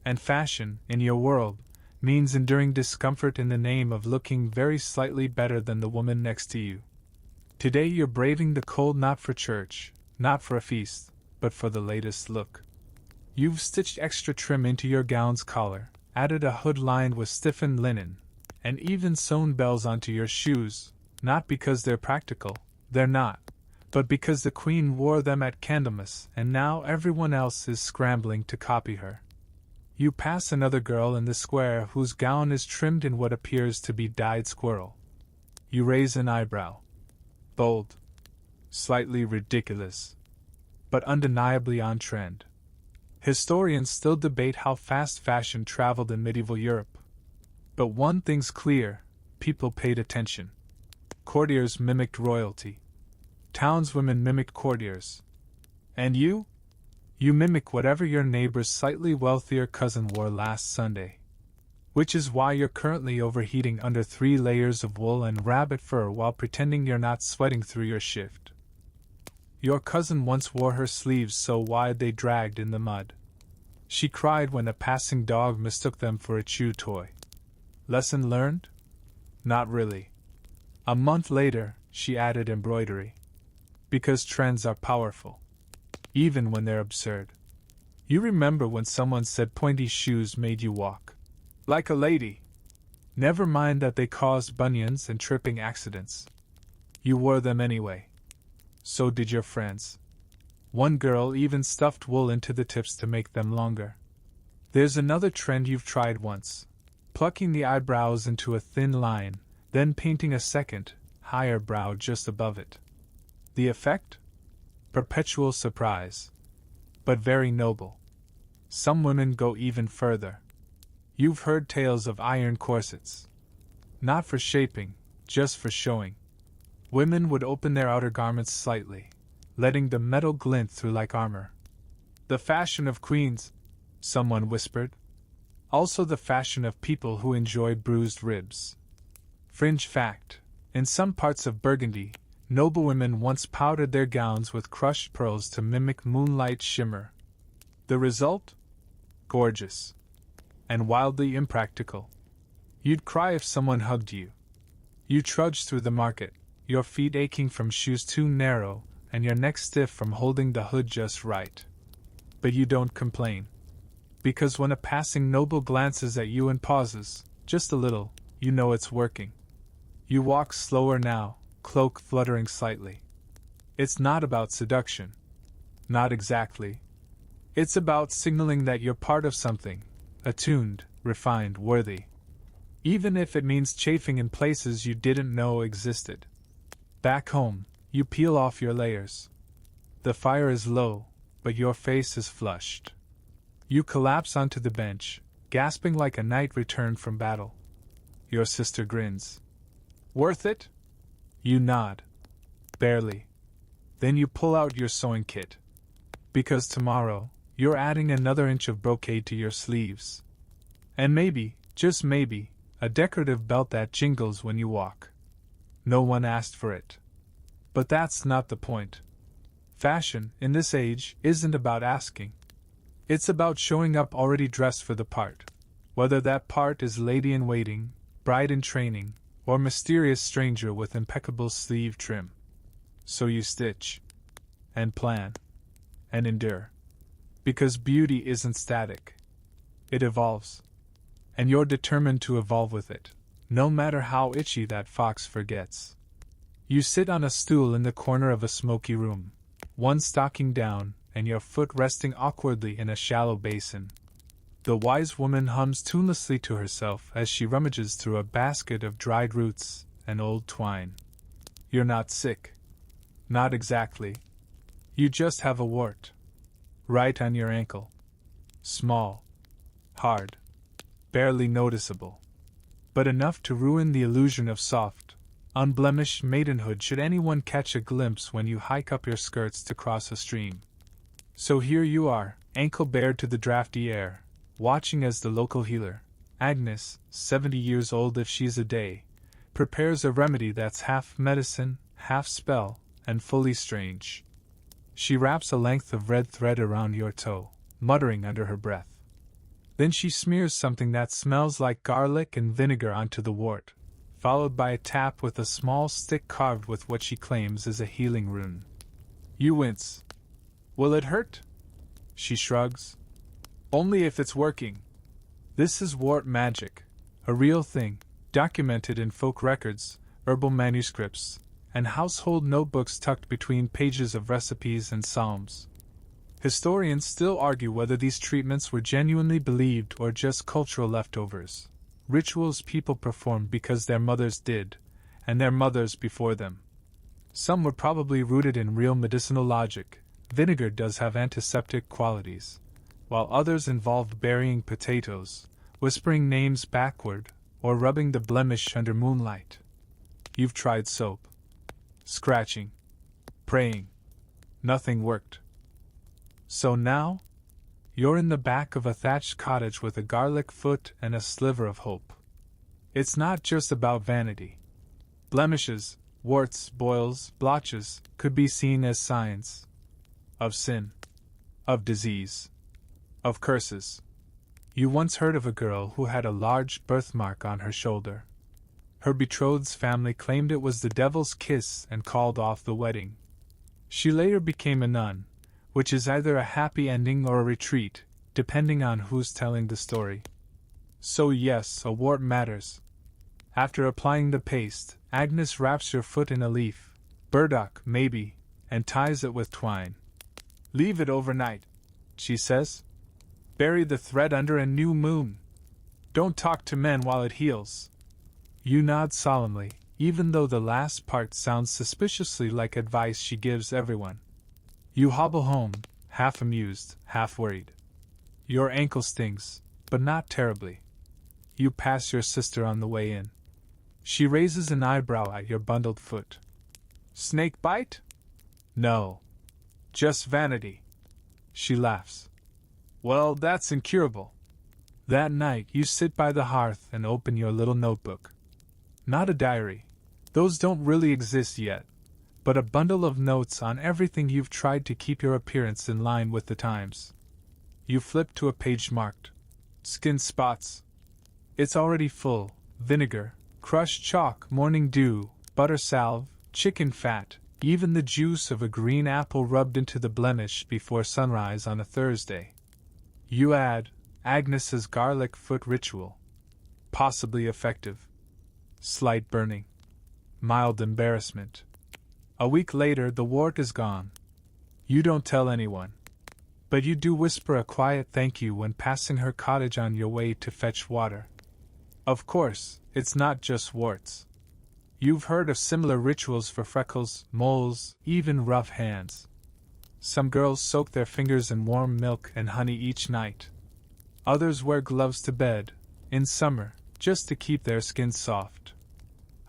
And fashion, in your world, means enduring discomfort in the name of looking very slightly better than the woman next to you. Today you're braving the cold not for church, not for a feast, but for the latest look. You've stitched extra trim into your gown's collar, added a hood lined with stiffened linen, and even sewn bells onto your shoes, not because they're practical, they're not, but because the Queen wore them at Candlemas and now everyone else is scrambling to copy her. You pass another girl in the square whose gown is trimmed in what appears to be dyed squirrel. You raise an eyebrow. Bold. Slightly ridiculous. But undeniably on trend. Historians still debate how fast fashion traveled in medieval Europe. But one thing's clear, people paid attention. Courtiers mimicked royalty. Townswomen mimicked courtiers. And you? You mimic whatever your neighbor's slightly wealthier cousin wore last Sunday. Which is why you're currently overheating under 3 layers of wool and rabbit fur while pretending you're not sweating through your shift. Your cousin once wore her sleeves so wide they dragged in the mud. She cried when a passing dog mistook them for a chew toy. Lesson learned? Not really. A month later, she added embroidery. Because trends are powerful. Even when they're absurd. You remember when someone said pointy shoes made you walk like a lady. Never mind that they caused bunions and tripping accidents. You wore them anyway. So did your friends. One girl even stuffed wool into the tips to make them longer. There's another trend you've tried once. Plucking the eyebrows into a thin line, then painting a second, higher brow just above it. The effect? Perpetual surprise. But very noble. Some women go even further. You've heard tales of iron corsets. Not for shaping, just for showing. Women would open their outer garments slightly, letting the metal glint through like armor. The fashion of queens, someone whispered. Also the fashion of people who enjoy bruised ribs. Fringe fact, in some parts of Burgundy, noblewomen once powdered their gowns with crushed pearls to mimic moonlight shimmer. The result? Gorgeous. And wildly impractical. You'd cry if someone hugged you. You trudge through the market, your feet aching from shoes too narrow, and your neck stiff from holding the hood just right. But you don't complain. Because when a passing noble glances at you and pauses, just a little, you know it's working. You walk slower now, cloak fluttering slightly. It's not about seduction. Not exactly. It's about signaling that you're part of something, attuned, refined, worthy. Even if it means chafing in places you didn't know existed. Back home, you peel off your layers. The fire is low, but your face is flushed. You collapse onto the bench, gasping like a knight returned from battle. Your sister grins. Worth it? You nod. Barely. Then you pull out your sewing kit. Because tomorrow, you're adding another inch of brocade to your sleeves. And maybe, just maybe, a decorative belt that jingles when you walk. No one asked for it. But that's not the point. Fashion, in this age, isn't about asking. It's about showing up already dressed for the part. Whether that part is lady in waiting, bride in training, or mysterious stranger with impeccable sleeve trim. So you stitch. And plan. And endure. Because beauty isn't static. It evolves. And you're determined to evolve with it, no matter how itchy that fox forgets. You sit on a stool in the corner of a smoky room, one stocking down, and your foot resting awkwardly in a shallow basin. The wise woman hums tunelessly to herself as she rummages through a basket of dried roots and old twine. You're not sick. Not exactly. You just have a wart. Right on your ankle. Small. Hard. Barely noticeable. But enough to ruin the illusion of soft, unblemished maidenhood should anyone catch a glimpse when you hike up your skirts to cross a stream. So here you are, ankle bared to the drafty air, watching as the local healer, Agnes, 70 years old if she's a day, prepares a remedy that's half medicine, half spell, and fully strange. She wraps a length of red thread around your toe, muttering under her breath. Then she smears something that smells like garlic and vinegar onto the wart, followed by a tap with a small stick carved with what she claims is a healing rune. You wince. Will it hurt? She shrugs. Only if it's working. This is wart magic, a real thing, documented in folk records, herbal manuscripts, and household notebooks tucked between pages of recipes and psalms. Historians still argue whether these treatments were genuinely believed or just cultural leftovers, rituals people performed because their mothers did, and their mothers before them. Some were probably rooted in real medicinal logic. Vinegar does have antiseptic qualities, while others involved burying potatoes, whispering names backward, or rubbing the blemish under moonlight. You've tried soap, scratching, praying. Nothing worked. So now, you're in the back of a thatched cottage with a garlic foot and a sliver of hope. It's not just about vanity. Blemishes, warts, boils, blotches could be seen as signs of sin, of disease, of curses. You once heard of a girl who had a large birthmark on her shoulder. Her betrothed's family claimed it was the devil's kiss and called off the wedding. She later became a nun, which is either a happy ending or a retreat, depending on who's telling the story. So yes, a wart matters. After applying the paste, Agnes wraps your foot in a leaf, burdock maybe, and ties it with twine. Leave it overnight, she says. Bury the thread under a new moon. Don't talk to men while it heals. You nod solemnly, even though the last part sounds suspiciously like advice she gives everyone. You hobble home, half amused, half worried. Your ankle stings, but not terribly. You pass your sister on the way in. She raises an eyebrow at your bundled foot. Snake bite? No. Just vanity. She laughs. Well, that's incurable. That night you sit by the hearth and open your little notebook. Not a diary. Those don't really exist yet. But a bundle of notes on everything you've tried to keep your appearance in line with the times. You flip to a page marked skin spots. It's already full. Vinegar, crushed chalk, morning dew, butter salve, chicken fat, even the juice of a green apple rubbed into the blemish before sunrise on a Thursday. You add Agnes's garlic foot ritual. Possibly effective. Slight burning. Mild embarrassment. A week later, the wart is gone. You don't tell anyone. But you do whisper a quiet thank you when passing her cottage on your way to fetch water. Of course, it's not just warts. You've heard of similar rituals for freckles, moles, even rough hands. Some girls soak their fingers in warm milk and honey each night. Others wear gloves to bed, in summer, just to keep their skin soft.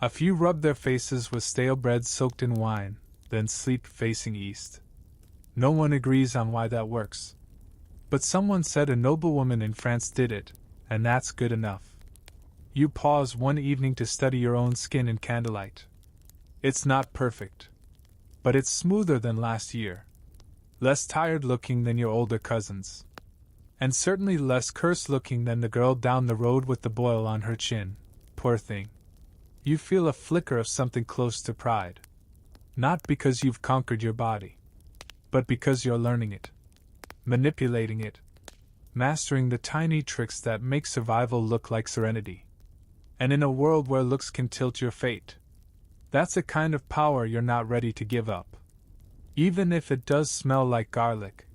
A few rub their faces with stale bread soaked in wine, then sleep facing east. No one agrees on why that works. But someone said a noblewoman in France did it, and that's good enough. You pause one evening to study your own skin in candlelight. It's not perfect. But it's smoother than last year. Less tired looking than your older cousins. And certainly less cursed looking than the girl down the road with the boil on her chin. Poor thing. You feel a flicker of something close to pride. Not because you've conquered your body, but because you're learning it, manipulating it, mastering the tiny tricks that make survival look like serenity. And in a world where looks can tilt your fate, that's a kind of power you're not ready to give up. Even if it does smell like garlic.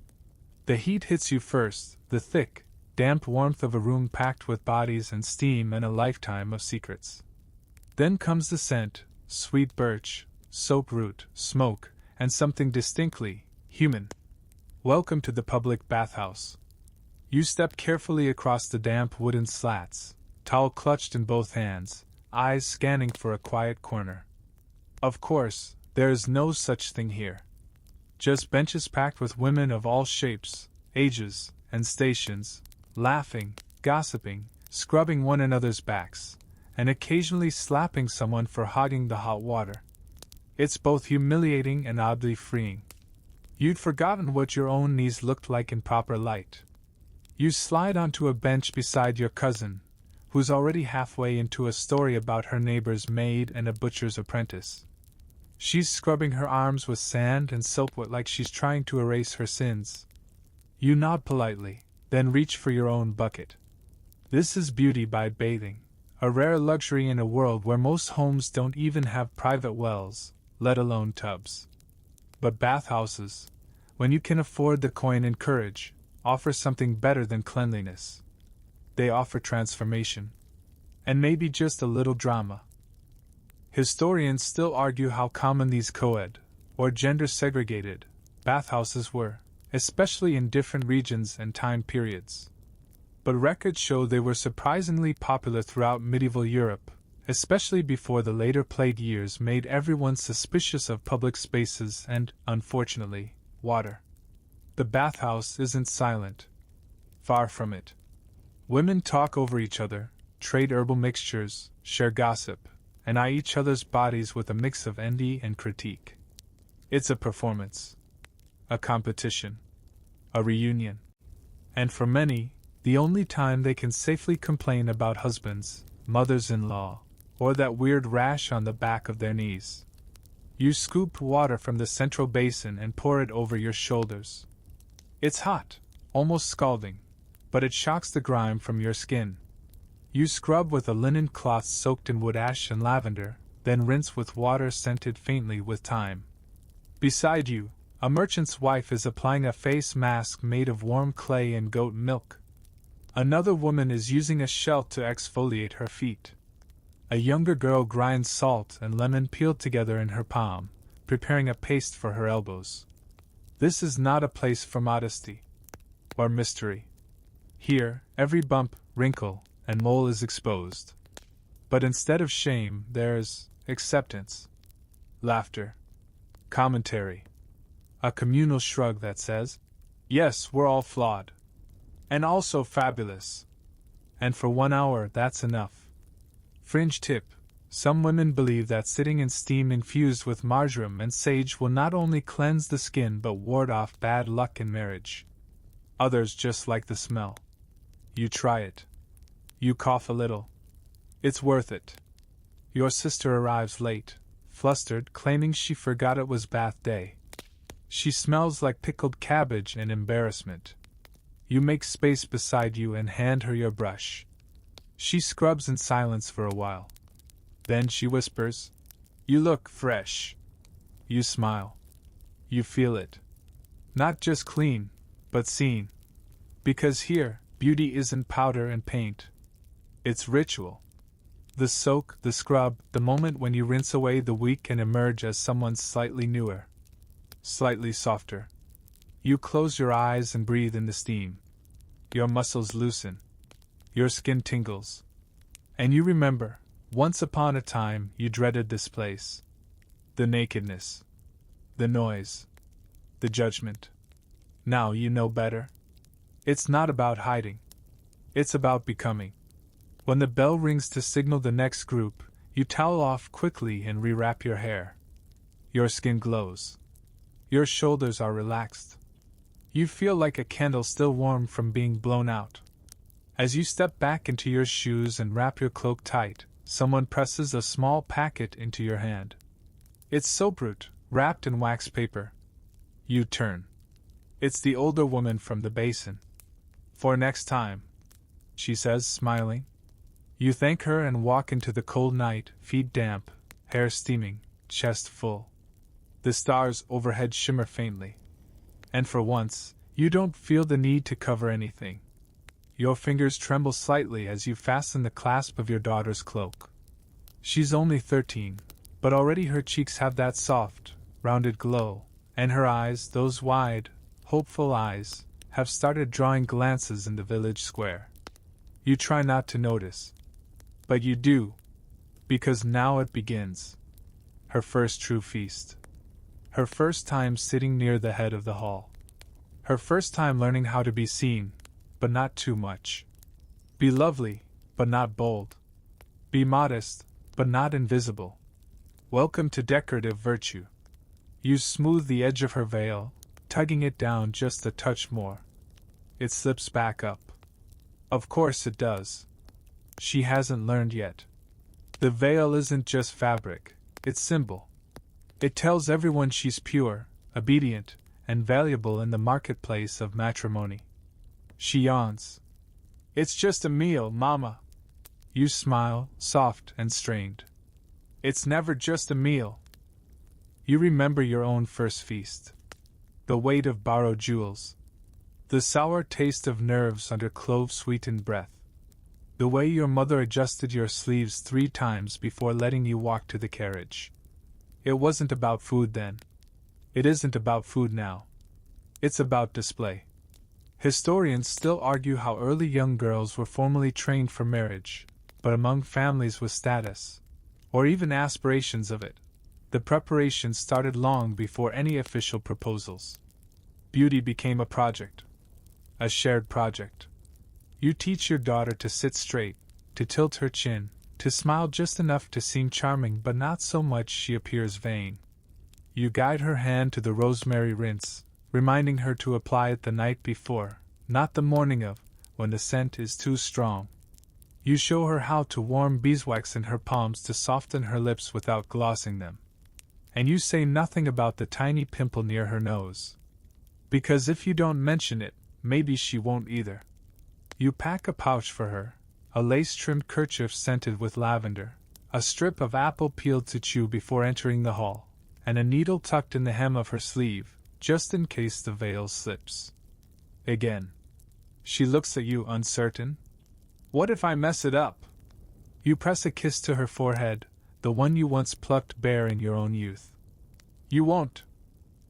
The heat hits you first, the thick, damp warmth of a room packed with bodies and steam and a lifetime of secrets. Then comes the scent, sweet birch, soap root, smoke, and something distinctly human. Welcome to the public bathhouse. You step carefully across the damp wooden slats, towel clutched in both hands, eyes scanning for a quiet corner. Of course, there is no such thing here. Just benches packed with women of all shapes, ages, and stations, laughing, gossiping, scrubbing one another's backs, and occasionally slapping someone for hogging the hot water. It's both humiliating and oddly freeing. You'd forgotten what your own knees looked like in proper light. You slide onto a bench beside your cousin, who's already halfway into a story about her neighbor's maid and a butcher's apprentice. She's scrubbing her arms with sand and soap wet like she's trying to erase her sins. You nod politely, then reach for your own bucket. This is beauty by bathing, a rare luxury in a world where most homes don't even have private wells, let alone tubs. But bathhouses, when you can afford the coin and courage, offer something better than cleanliness. They offer transformation. And maybe just a little drama. Historians still argue how common these co-ed, or gender-segregated, bathhouses were, especially in different regions and time periods. But records show they were surprisingly popular throughout medieval Europe, especially before the later Plague years made everyone suspicious of public spaces and, unfortunately, water. The bathhouse isn't silent. Far from it. Women talk over each other, trade herbal mixtures, share gossip, and eye each other's bodies with a mix of envy and critique. It's a performance. A competition. A reunion. And for many, the only time they can safely complain about husbands, mothers-in-law, or that weird rash on the back of their knees. You scoop water from the central basin and pour it over your shoulders. It's hot, almost scalding, but it shocks the grime from your skin. You scrub with a linen cloth soaked in wood ash and lavender, then rinse with water scented faintly with thyme. Beside you, a merchant's wife is applying a face mask made of warm clay and goat milk. Another woman is using a shell to exfoliate her feet. A younger girl grinds salt and lemon peeled together in her palm, preparing a paste for her elbows. This is not a place for modesty or mystery. Here, every bump, wrinkle, and mole is exposed. But instead of shame, there's acceptance, laughter, commentary, a communal shrug that says, yes, we're all flawed. And also fabulous. And for 1 hour, that's enough. Fringe tip: some women believe that sitting in steam infused with marjoram and sage will not only cleanse the skin but ward off bad luck in marriage. Others just like the smell. You try it. You cough a little. It's worth it. Your sister arrives late, flustered, claiming she forgot it was bath day. She smells like pickled cabbage and embarrassment. You make space beside you and hand her your brush. She scrubs in silence for a while. Then she whispers, "You look fresh." You smile. You feel it. Not just clean, but seen. Because here, beauty isn't powder and paint. It's ritual. The soak, the scrub, the moment when you rinse away the weak and emerge as someone slightly newer. Slightly softer. You close your eyes and breathe in the steam. Your muscles loosen. Your skin tingles. And you remember, once upon a time you dreaded this place. The nakedness. The noise. The judgment. Now you know better. It's not about hiding. It's about becoming. When the bell rings to signal the next group, you towel off quickly and rewrap your hair. Your skin glows. Your shoulders are relaxed. You feel like a candle still warm from being blown out. As you step back into your shoes and wrap your cloak tight, someone presses a small packet into your hand. It's soap root, wrapped in wax paper. You turn. It's the older woman from the basin. "For next time," she says, smiling. You thank her and walk into the cold night, feet damp, hair steaming, chest full. The stars overhead shimmer faintly. And for once, you don't feel the need to cover anything. Your fingers tremble slightly as you fasten the clasp of your daughter's cloak. She's only 13, but already her cheeks have that soft, rounded glow, and her eyes, those wide, hopeful eyes, have started drawing glances in the village square. You try not to notice. But you do, because now it begins. Her first true feast. Her first time sitting near the head of the hall. Her first time learning how to be seen, but not too much. Be lovely, but not bold. Be modest, but not invisible. Welcome to decorative virtue. You smooth the edge of her veil, tugging it down just a touch more. It slips back up. Of course it does. She hasn't learned yet. The veil isn't just fabric, it's symbol. It tells everyone she's pure, obedient, and valuable in the marketplace of matrimony. She yawns. It's just a meal, Mama. You smile, soft and strained. It's never just a meal. You remember your own first feast. The weight of borrowed jewels. The sour taste of nerves under clove-sweetened breath. The way your mother adjusted your sleeves 3 times before letting you walk to the carriage. It wasn't about food then. It isn't about food now. It's about display. Historians still argue how early young girls were formally trained for marriage, but among families with status, or even aspirations of it, the preparation started long before any official proposals. Beauty became a project. A shared project. You teach your daughter to sit straight, to tilt her chin, to smile just enough to seem charming but not so much she appears vain. You guide her hand to the rosemary rinse, reminding her to apply it the night before, not the morning of, when the scent is too strong. You show her how to warm beeswax in her palms to soften her lips without glossing them. And you say nothing about the tiny pimple near her nose. Because if you don't mention it, maybe she won't either. You pack a pouch for her, a lace-trimmed kerchief scented with lavender, a strip of apple peeled to chew before entering the hall, and a needle tucked in the hem of her sleeve, just in case the veil slips. Again. She looks at you uncertain. What if I mess it up? You press a kiss to her forehead, the one you once plucked bare in your own youth. You won't.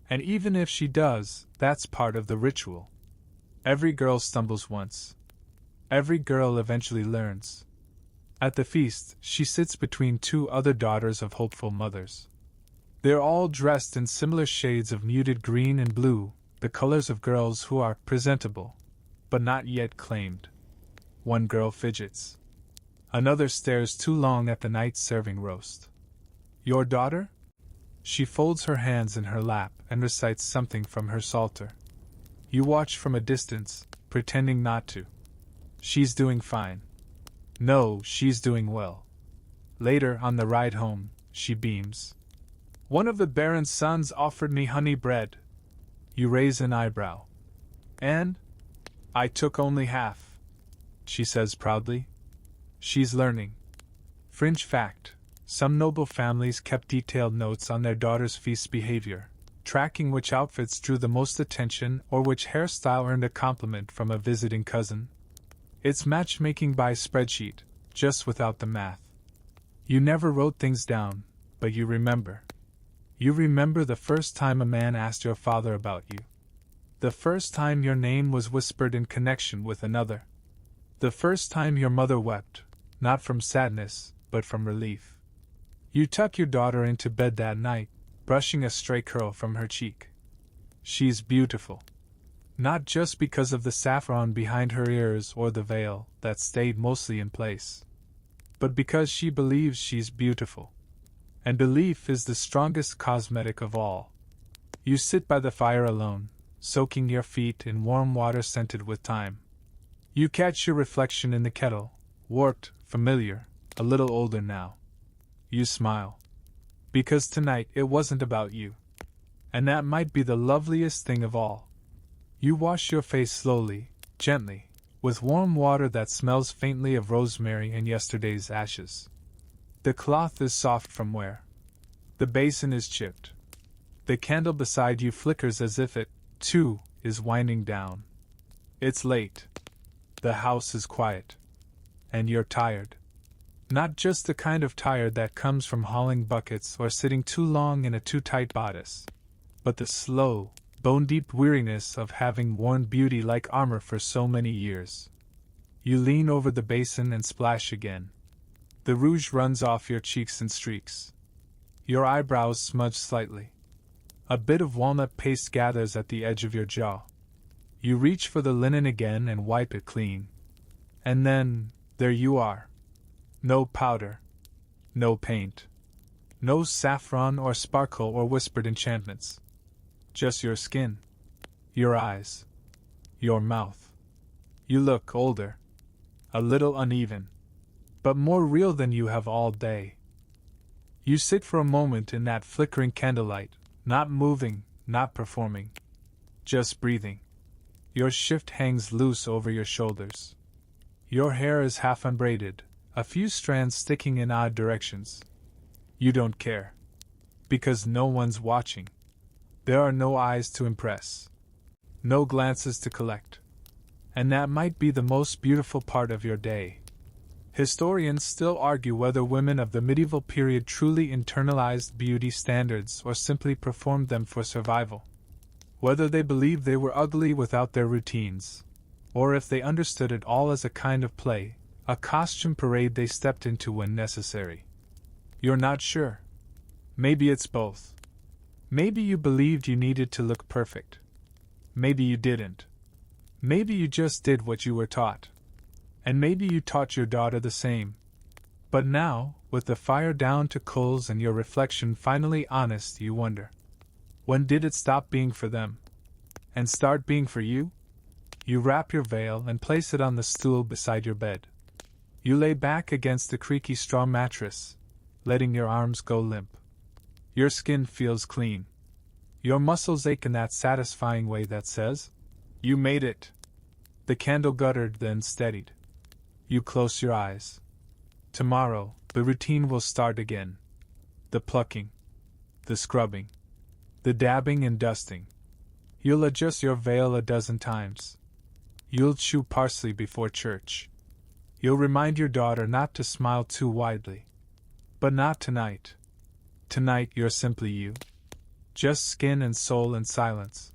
And even if she does, that's part of the ritual. Every girl stumbles once. Every girl eventually learns. At the feast, she sits between 2 other daughters of hopeful mothers. They're all dressed in similar shades of muted green and blue, the colors of girls who are presentable, but not yet claimed. One girl fidgets. Another stares too long at the night serving roast. Your daughter? She folds her hands in her lap and recites something from her psalter. You watch from a distance, pretending not to. She's doing fine. No, she's doing well. Later, on the ride home, she beams. One of the Baron's sons offered me honey bread. You raise an eyebrow. And? I took only half, she says proudly. She's learning. Fringe fact, some noble families kept detailed notes on their daughters' feast behavior, tracking which outfits drew the most attention or which hairstyle earned a compliment from a visiting cousin. It's matchmaking by spreadsheet, just without the math. You never wrote things down, but you remember. You remember the first time a man asked your father about you. The first time your name was whispered in connection with another. The first time your mother wept, not from sadness, but from relief. You tuck your daughter into bed that night, brushing a stray curl from her cheek. She's beautiful. Not just because of the saffron behind her ears or the veil that stayed mostly in place, but because she believes she's beautiful. And belief is the strongest cosmetic of all. You sit by the fire alone, soaking your feet in warm water scented with thyme. You catch your reflection in the kettle, warped, familiar, a little older now. You smile. Because tonight it wasn't about you. And that might be the loveliest thing of all. You wash your face slowly, gently, with warm water that smells faintly of rosemary and yesterday's ashes. The cloth is soft from wear. The basin is chipped. The candle beside you flickers as if it, too, is winding down. It's late. The house is quiet. And you're tired. Not just the kind of tired that comes from hauling buckets or sitting too long in a too tight bodice, but the slow, bone-deep weariness of having worn beauty like armor for so many years. You lean over the basin and splash again. The rouge runs off your cheeks in streaks. Your eyebrows smudge slightly. A bit of walnut paste gathers at the edge of your jaw. You reach for the linen again and wipe it clean. And then, there you are. No powder. No paint. No saffron or sparkle or whispered enchantments. Just your skin. Your eyes. Your mouth. You look older. A little uneven. But more real than you have all day. You sit for a moment in that flickering candlelight, not moving, not performing. Just breathing. Your shift hangs loose over your shoulders. Your hair is half unbraided, a few strands sticking in odd directions. You don't care. Because no one's watching. There are no eyes to impress. No glances to collect. And that might be the most beautiful part of your day. Historians still argue whether women of the medieval period truly internalized beauty standards or simply performed them for survival. Whether they believed they were ugly without their routines, or if they understood it all as a kind of play, a costume parade they stepped into when necessary. You're not sure. Maybe it's both. Maybe you believed you needed to look perfect. Maybe you didn't. Maybe you just did what you were taught. And maybe you taught your daughter the same. But now, with the fire down to coals and your reflection finally honest, you wonder. When did it stop being for them? And start being for you? You wrap your veil and place it on the stool beside your bed. You lay back against the creaky straw mattress, letting your arms go limp. Your skin feels clean. Your muscles ache in that satisfying way that says, "You made it." The candle guttered, then steadied. You close your eyes. Tomorrow, the routine will start again. The plucking. The scrubbing. The dabbing and dusting. You'll adjust your veil a dozen times. You'll chew parsley before church. You'll remind your daughter not to smile too widely. But not tonight. Tonight you're simply you. Just skin and soul and silence.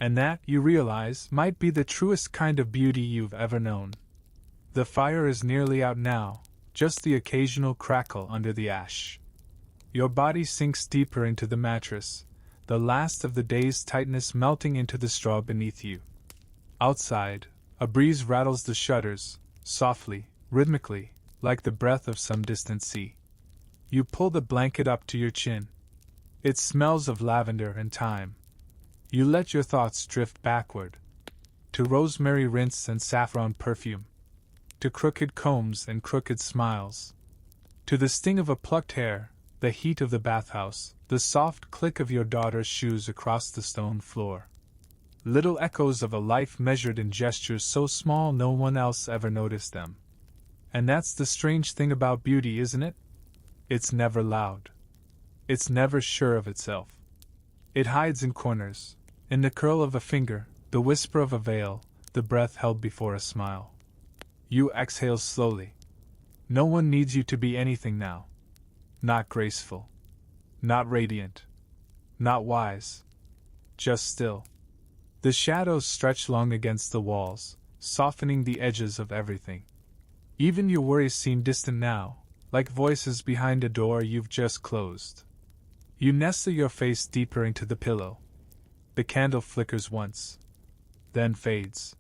And that, you realize, might be the truest kind of beauty you've ever known. The fire is nearly out now, just the occasional crackle under the ash. Your body sinks deeper into the mattress, the last of the day's tightness melting into the straw beneath you. Outside, a breeze rattles the shutters, softly, rhythmically, like the breath of some distant sea. You pull the blanket up to your chin. It smells of lavender and thyme. You let your thoughts drift backward, to rosemary rinse and saffron perfume, to crooked combs and crooked smiles, to the sting of a plucked hair, the heat of the bathhouse, the soft click of your daughter's shoes across the stone floor. Little echoes of a life measured in gestures so small no one else ever noticed them. And that's the strange thing about beauty, isn't it? It's never loud. It's never sure of itself. It hides in corners, in the curl of a finger, the whisper of a veil, the breath held before a smile. You exhale slowly. No one needs you to be anything now. Not graceful. Not radiant. Not wise. Just still. The shadows stretch long against the walls, softening the edges of everything. Even your worries seem distant now, like voices behind a door you've just closed. You nestle your face deeper into the pillow. The candle flickers once, then fades.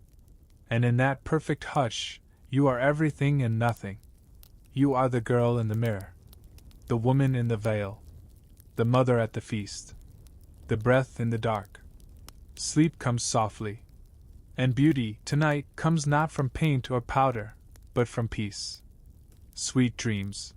And in that perfect hush, you are everything and nothing. You are the girl in the mirror, the woman in the veil, the mother at the feast, the breath in the dark. Sleep comes softly. And beauty, tonight, comes not from paint or powder, but from peace. Sweet dreams.